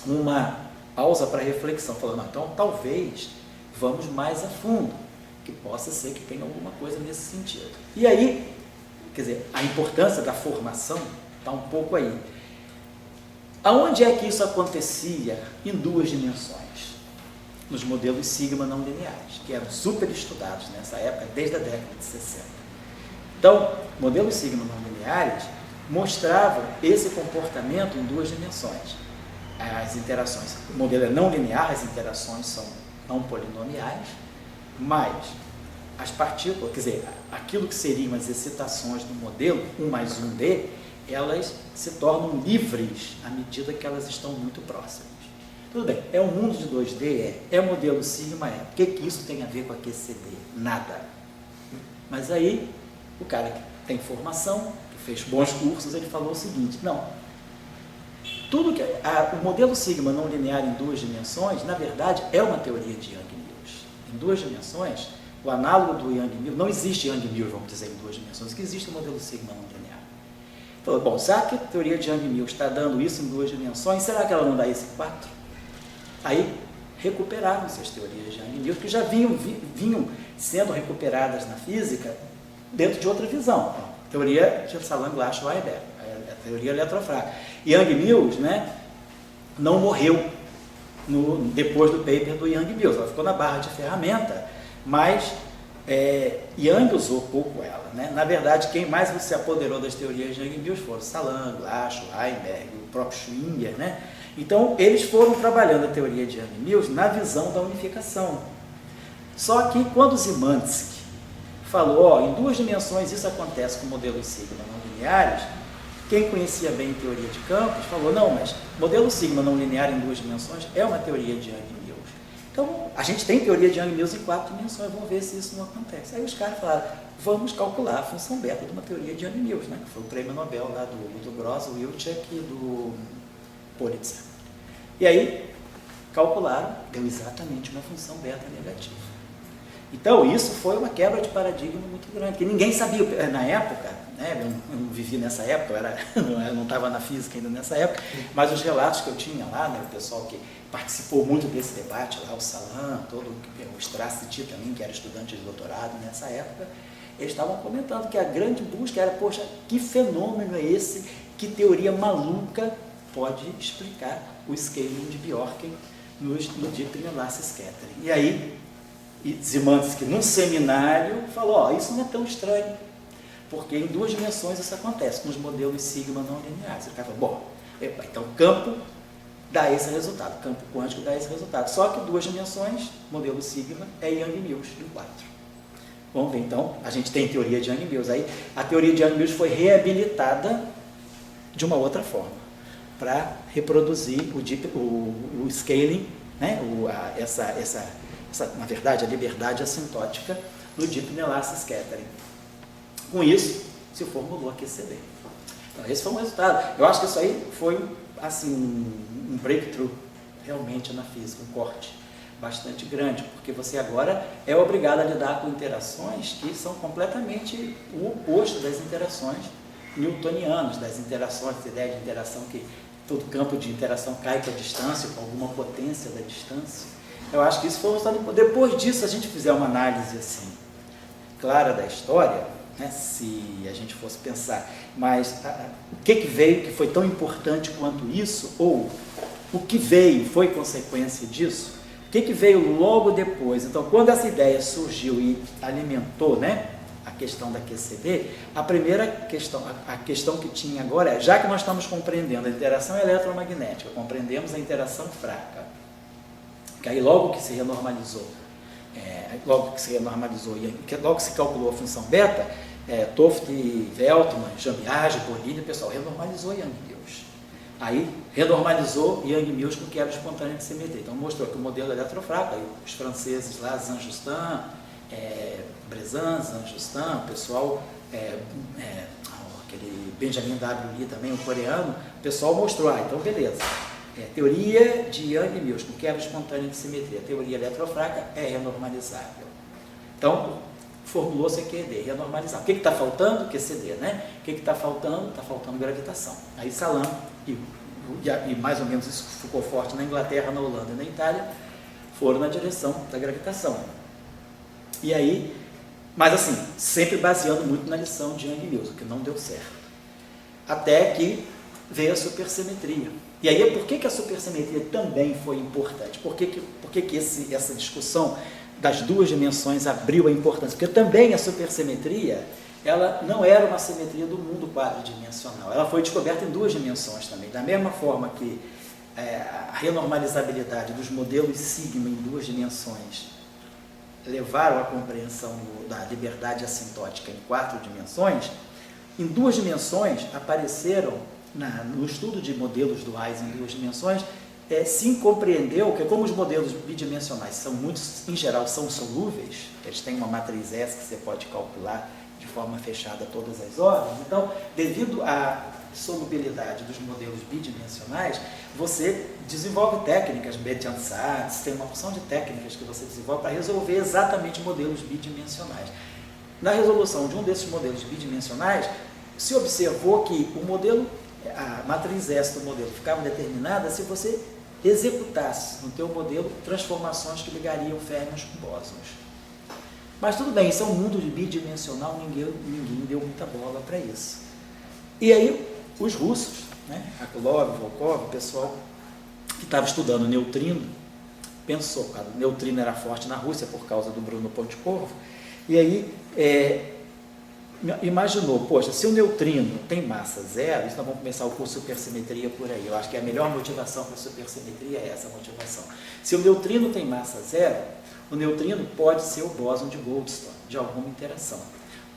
uma pausa para reflexão, falando: não, então talvez vamos mais a fundo, que possa ser que tenha alguma coisa nesse sentido. E aí, quer dizer, a importância da formação está um pouco aí. Aonde é que isso acontecia em 2 dimensões? Nos modelos sigma não lineares, que eram super estudados nessa época, desde a década de 60. Então, modelos sigma não lineares mostravam esse comportamento em 2 dimensões. As interações, o modelo é não linear, as interações são não polinomiais, mas as partículas, quer dizer, aquilo que seriam as excitações do modelo 1 mais 1D, elas se tornam livres à medida que elas estão muito próximas. Tudo bem, é um mundo de 2D, é modelo sigma, é. O que isso tem a ver com a QCD? Nada. Mas aí, o cara que tem formação, que fez bons cursos, ele falou o seguinte: não, tudo que o modelo sigma não linear em 2 dimensões, na verdade, é uma teoria de Yang-Mills. Em 2 dimensões, o análogo do Yang-Mills, não existe Yang-Mills, vamos dizer, em 2 dimensões, que existe o modelo sigma não linear. Falou: bom, será que a teoria de Yang-Mills está dando isso em 2 dimensões? Será que ela não dá isso em 4? Aí recuperaram-se as teorias de Yang-Mills, que já vinham sendo recuperadas na física dentro de outra visão. A teoria de Salang-Glashow-Heiberg, a teoria eletrofrágil. Yang-Mills, né, não morreu depois do paper do Yang-Mills, ela ficou na barra de ferramenta, mas Yang usou pouco ela. Né? Na verdade, quem mais se apoderou das teorias de Yang-Mills foram Salang, Glashow, Heiberg, o próprio Schwinger, né? Então, eles foram trabalhando a teoria de Yang-Mills na visão da unificação. Só que quando Szymanski falou: em 2 dimensões isso acontece com modelos sigma não lineares, quem conhecia bem teoria de campos falou: não, mas modelo sigma não linear em 2 dimensões é uma teoria de Yang-Mills. Então, a gente tem teoria de Yang-Mills em 4 dimensões, vamos ver se isso não acontece. Aí os caras falaram: vamos calcular a função beta de uma teoria de Yang-Mills, né, que foi o prêmio Nobel lá do Gross, Wilczek e do Pulitzer. E aí, calcularam, deu exatamente uma função beta negativa. Então, isso foi uma quebra de paradigma muito grande, que ninguém sabia. Na época, né, eu não vivi nessa época, eu não estava na física ainda nessa época, mas os relatos que eu tinha lá, né, o pessoal que participou muito desse debate, lá o Salam, todo o Stracity também, que era estudante de doutorado nessa época, eles estavam comentando que a grande busca era, poxa, que fenômeno é esse, que teoria maluca pode explicar o scaling de Bjorken no Deep Enlace Scattering. E aí, Szymanski, num seminário, falou, isso não é tão estranho, porque em 2 dimensões isso acontece, com os modelos sigma não lineares. O cara falou, bom, então o campo dá esse resultado, o campo quântico dá esse resultado. Só que 2 dimensões, modelo sigma, é Yang-Mills em 4. Vamos ver, então, a gente tem teoria de Yang-Mills. Aí, a teoria de Yang-Mills foi reabilitada de uma outra forma, para reproduzir o scaling, né, na verdade, a liberdade assintótica no Deep Enlace Scattering. Com isso, se formulou a QCD. Então, esse foi um resultado. Eu acho que isso aí foi assim, um breakthrough realmente na física, um corte bastante grande, porque você agora é obrigado a lidar com interações que são completamente o oposto das interações newtonianas, das interações, essa ideia de interação que todo campo de interação cai com a distância, com alguma potência da distância. Eu acho que isso foi um resultado. Depois disso, se a gente fizer uma análise assim, clara da história, né, se a gente fosse pensar, mas o que veio que foi tão importante quanto isso, ou o que veio foi consequência disso, o que veio logo depois. Então, quando essa ideia surgiu e alimentou, né, a questão da QCD, a primeira questão, a questão que tinha agora é, já que nós estamos compreendendo a interação eletromagnética, compreendemos a interação fraca, que aí logo que se renormalizou, logo que se calculou a função beta, Toft, Veltman, Jambiage, Bolini, o pessoal renormalizou Yang-Mills. Aí renormalizou Yang-Mills com quebra espontânea de simetria. Então mostrou que o modelo eletrofraco, aí os franceses lá, Jean-Justin, Brezan, Jean-Justin, o pessoal, aquele Benjamin W. Lee também, o coreano, o pessoal mostrou, então beleza. Teoria de Yang-Mills com quebra espontânea de simetria, teoria eletrofraca é renormalizável. Então, formulou-se a QED, renormalizar. O que está faltando? QCD, né? O que está faltando? Está faltando gravitação. Aí Salam, e mais ou menos isso ficou forte na Inglaterra, na Holanda e na Itália, foram na direção da gravitação. E aí, mas assim, sempre baseando muito na lição de Yang-Mills, o que não deu certo. Até que veio a supersimetria. E aí, por que a supersimetria também foi importante? Por que essa discussão das 2 dimensões abriu a importância? Porque também a supersimetria, ela não era uma simetria do mundo quadridimensional. Ela foi descoberta em 2 dimensões também. Da mesma forma que a renormalizabilidade dos modelos sigma em 2 dimensões levaram à compreensão da liberdade assintótica em 4 dimensões, em 2 dimensões apareceram, no estudo de modelos duais em 2 dimensões, se compreendeu que como os modelos bidimensionais são muitos, em geral, são solúveis, eles têm uma matriz S que você pode calcular de forma fechada todas as ordens, então, devido à solubilidade dos modelos bidimensionais, você desenvolve técnicas, Bethe-Ansatz, tem uma opção de técnicas que você desenvolve para resolver exatamente modelos bidimensionais. Na resolução de um desses modelos bidimensionais, se observou que o modelo, a matriz S do modelo ficava determinada se você executasse no teu modelo transformações que ligariam férmions com bósons. Mas tudo bem, isso é um mundo bidimensional, ninguém deu muita bola para isso. E aí, os russos, né, Aklov, Volkov, o pessoal que estava estudando neutrino, pensou, cara, o neutrino era forte na Rússia por causa do Bruno Pontecorvo, e aí imaginou, poxa, se o neutrino tem massa zero, isso nós vamos começar o curso de supersimetria por aí, eu acho que a melhor motivação para a supersimetria é essa motivação. Se o neutrino tem massa zero, o neutrino pode ser o bóson de Goldstone, de alguma interação.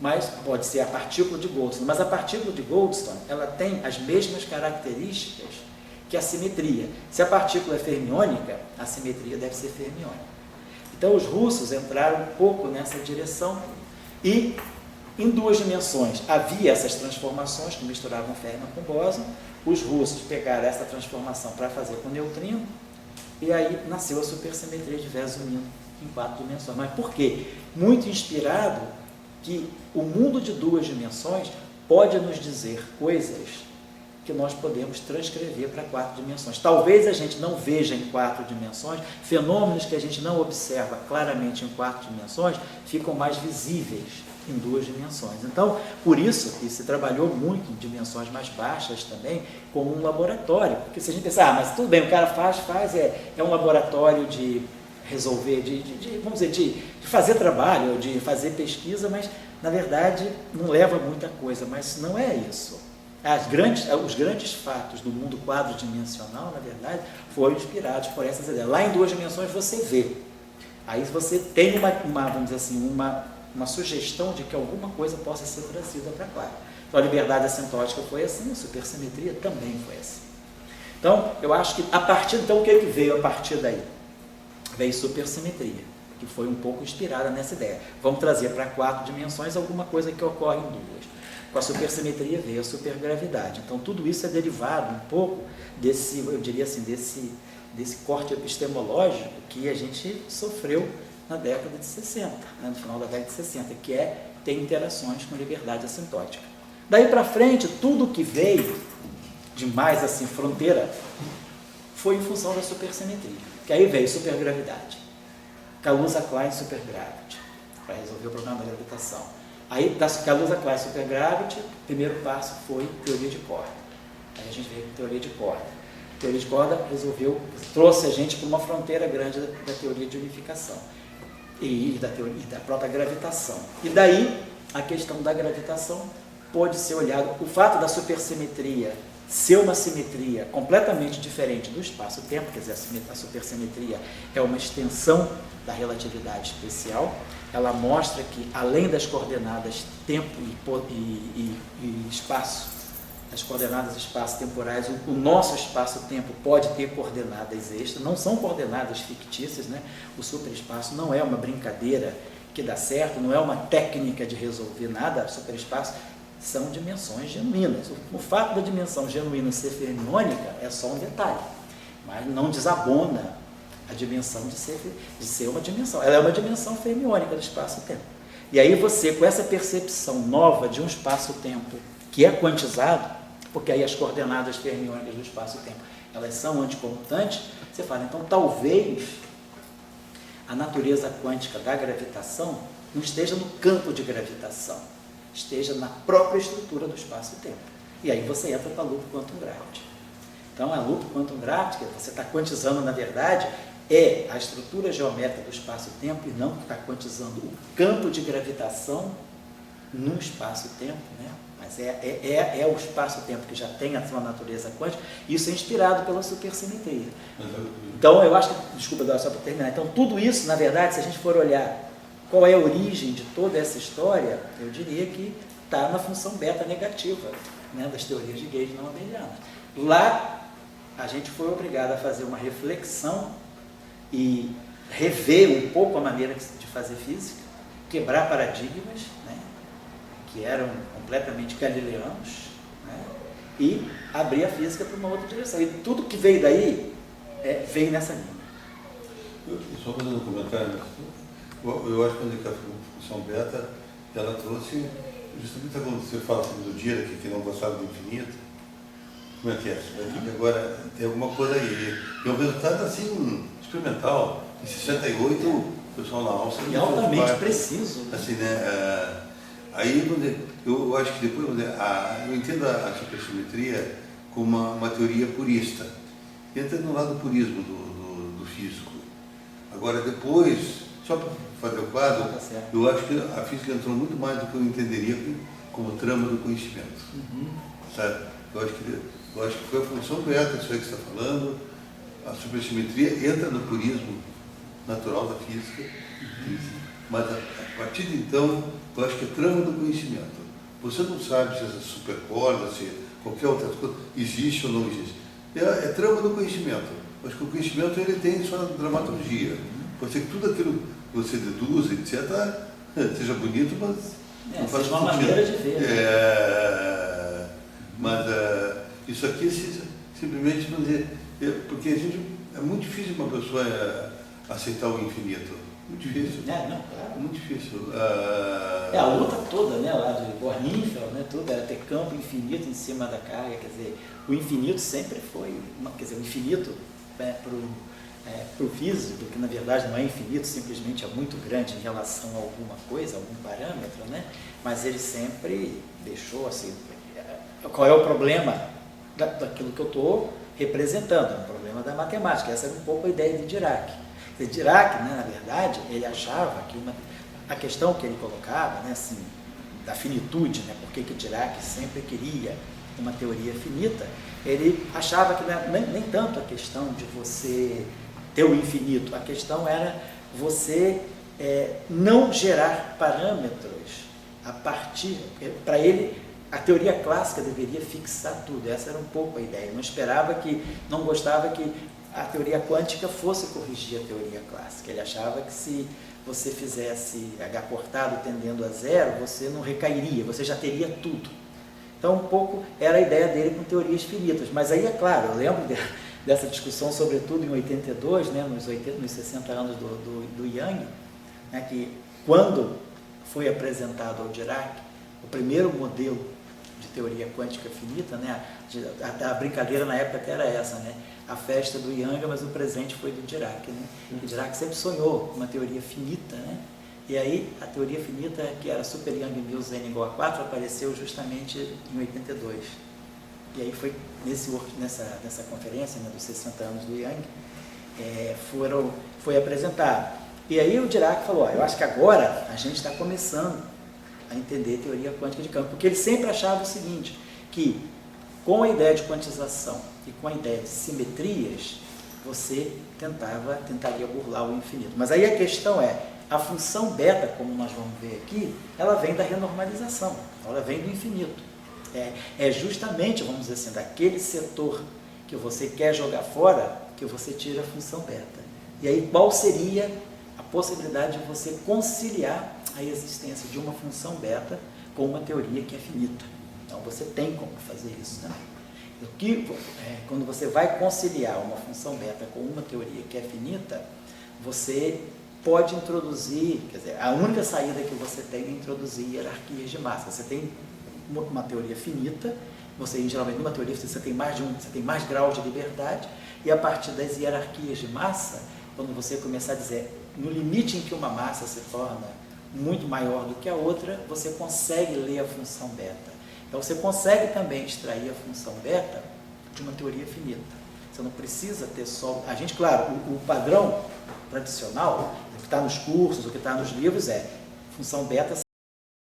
Mas pode ser a partícula de Goldstone. Mas a partícula de Goldstone, ela tem as mesmas características que a simetria. Se a partícula é fermiônica, a simetria deve ser fermiônica. Então os russos entraram um pouco nessa direção e em 2 dimensões havia essas transformações que misturavam férmion com bóson. Os russos pegaram essa transformação para fazer com neutrino E aí nasceu a supersimetria de Vesuviano em 4 dimensões. Mas por quê? Muito inspirado que o mundo de 2 dimensões pode nos dizer coisas que nós podemos transcrever para 4 dimensões. Talvez a gente não veja em 4 dimensões, fenômenos que a gente não observa claramente em 4 dimensões ficam mais visíveis em 2 dimensões. Então, por isso, e se trabalhou muito em dimensões mais baixas também, como um laboratório. Porque se a gente pensar, mas tudo bem, o cara faz, é um laboratório de resolver, vamos dizer, de fazer trabalho, de fazer pesquisa, mas, na verdade, não leva muita coisa, mas não é isso. Os grandes fatos do mundo quadridimensional, na verdade, foram inspirados por essas ideias. Lá em 2 dimensões você vê. Aí você tem vamos dizer assim, uma sugestão de que alguma coisa possa ser trazida para 4. Então a liberdade assintótica foi assim, a supersimetria também foi assim. Então, eu acho que então o que veio a partir daí? Veio supersimetria, que foi um pouco inspirada nessa ideia. Vamos trazer para 4 dimensões alguma coisa que ocorre em 2. Com a supersimetria veio a supergravidade. Então, tudo isso é derivado um pouco desse, eu diria assim, desse corte epistemológico que a gente sofreu na década de 60, no final da década de 60, que é ter interações com liberdade assintótica. Daí para frente, tudo que veio de mais assim, fronteira, foi em função da supersimetria. Que aí veio supergravidade, Kaluza-Klein supergravity, para resolver o problema da gravitação. Aí, da Kaluza-Klein supergravity, o primeiro passo foi teoria de corda. Aí a gente veio com teoria de corda. A teoria de corda trouxe a gente para uma fronteira grande da teoria de unificação e da própria gravitação. E daí, a questão da gravitação pode ser olhado. O fato da supersimetria ser uma simetria completamente diferente do espaço-tempo, quer dizer, a supersimetria é uma extensão da relatividade especial. Ela mostra que, além das coordenadas tempo e espaço, as coordenadas espaço-temporais, o nosso espaço-tempo pode ter coordenadas extras, não são coordenadas fictícias, né? O superespaço não é uma brincadeira que dá certo, não é uma técnica de resolver nada. O superespaço são dimensões genuínas. O fato da dimensão genuína ser fermiônica é só um detalhe, mas não desabona a dimensão de ser uma dimensão. Ela é uma dimensão fermiônica do espaço-tempo. E aí você, com essa percepção nova de um espaço-tempo que é quantizado, porque aí as coordenadas fermiônicas do espaço-tempo, elas são anticomutantes, você fala, então talvez a natureza quântica da gravitação não esteja no campo de gravitação, esteja na própria estrutura do espaço-tempo. E aí você entra para a loop quantum gravity. Então, a loop quantum gravity, você está quantizando, na verdade, é a estrutura geométrica do espaço-tempo e não está quantizando o campo de gravitação no espaço-tempo, né? Mas é o espaço-tempo que já tem a sua natureza quântica. Isso é inspirado pela supersimetria. Então, eu acho que, desculpa, só para terminar, então tudo isso, na verdade, se a gente for olhar qual é a origem de toda essa história, eu diria que está na função beta negativa, né, das teorias de gauge não abelianas. Lá, a gente foi obrigado a fazer uma reflexão e rever um pouco a maneira de fazer física, quebrar paradigmas, né, que eram completamente galileanos, né, e abrir a física para uma outra direção. E tudo que veio daí veio nessa linha. Só fazendo um comentário, eu acho que a função beta, ela trouxe, justamente quando você fala assim do Dirac, que não gostava do infinito, como é que é? Agora tem alguma coisa aí. E o resultado assim, experimental. Em 68, o pessoal na Áustria... E altamente preciso. Assim, né? Aí, eu acho que depois, eu entendo a supersimetria como uma teoria purista. Entra no lado purismo do físico. Agora, depois, só para fazer o quadro, eu acho que a física entrou muito mais do que eu entenderia como trama do conhecimento. Sabe? Eu acho que foi a função beta, isso aí que você está falando. A supersimetria entra no purismo natural da física, mas a partir de então, eu acho que é trama do conhecimento. Você não sabe se essa supercorda, se qualquer outra coisa existe ou não existe. É trama do conhecimento. Eu acho que o conhecimento ele tem sua dramaturgia. Pode ser que tudo aquilo que você deduz, etc., seja bonito, mas não faz uma maneira de ver. Mas isso aqui simplesmente, porque a gente é muito difícil uma pessoa aceitar o infinito. Muito difícil. Não, claro. Muito difícil. A luta toda, né, lá de Bornfeld, né, tudo era ter campo infinito em cima da carga, quer dizer, o infinito sempre foi, quer dizer, o infinito para o físico, que na verdade não é infinito, simplesmente é muito grande em relação a alguma coisa, algum parâmetro, né, mas ele sempre deixou assim, qual é o problema daquilo que eu estou representando, é um problema da matemática, essa era um pouco a ideia de Dirac. Dirac, né, na verdade, ele achava que a questão que ele colocava, né, assim, da finitude, né, por que Dirac sempre queria uma teoria finita, ele achava que nem tanto a questão de você ter o infinito, a questão era você não gerar parâmetros a partir, para ele, a teoria clássica deveria fixar tudo, essa era um pouco a ideia, não gostava que a teoria quântica fosse corrigir a teoria clássica. Ele achava que se você fizesse H cortado tendendo a zero, você não recairia, você já teria tudo. Então, um pouco era a ideia dele com teorias finitas. Mas aí, é claro, eu lembro dessa discussão, sobretudo em 82, né, nos 60 anos do Yang, né, que quando foi apresentado ao Dirac o primeiro modelo de teoria quântica finita, né, a brincadeira na época até era essa, né? A festa do Yang, mas o presente foi do Dirac, né? O Dirac sempre sonhou com uma teoria finita, né? E aí a teoria finita, que era Super Yang μ n igual a 4, apareceu justamente em 82. E aí foi nessa conferência, né, dos 60 anos do Yang, foi apresentado. E aí o Dirac falou, eu acho que agora a gente está começando a entender teoria quântica de campo, porque ele sempre achava o seguinte, que com a ideia de quantização e com a ideia de simetrias, você tentaria burlar o infinito. Mas aí a questão é, a função beta, como nós vamos ver aqui, ela vem da renormalização, ela vem do infinito. É justamente, vamos dizer assim, daquele setor que você quer jogar fora, que você tira a função beta. E aí qual seria a possibilidade de você conciliar a existência de uma função beta com uma teoria que é finita? Então, você tem como fazer isso, né? Quando você vai conciliar uma função beta com uma teoria que é finita, você pode introduzir, quer dizer, a única saída que você tem é introduzir hierarquias de massa. Você tem uma teoria finita, geralmente numa teoria você tem mais graus de liberdade, e a partir das hierarquias de massa, quando você começar a dizer, no limite em que uma massa se torna muito maior do que a outra, você consegue ler a função beta. Então, você consegue também extrair a função beta de uma teoria finita. Você não precisa ter só... A gente, claro, o padrão tradicional, o que está nos cursos, o que está nos livros função beta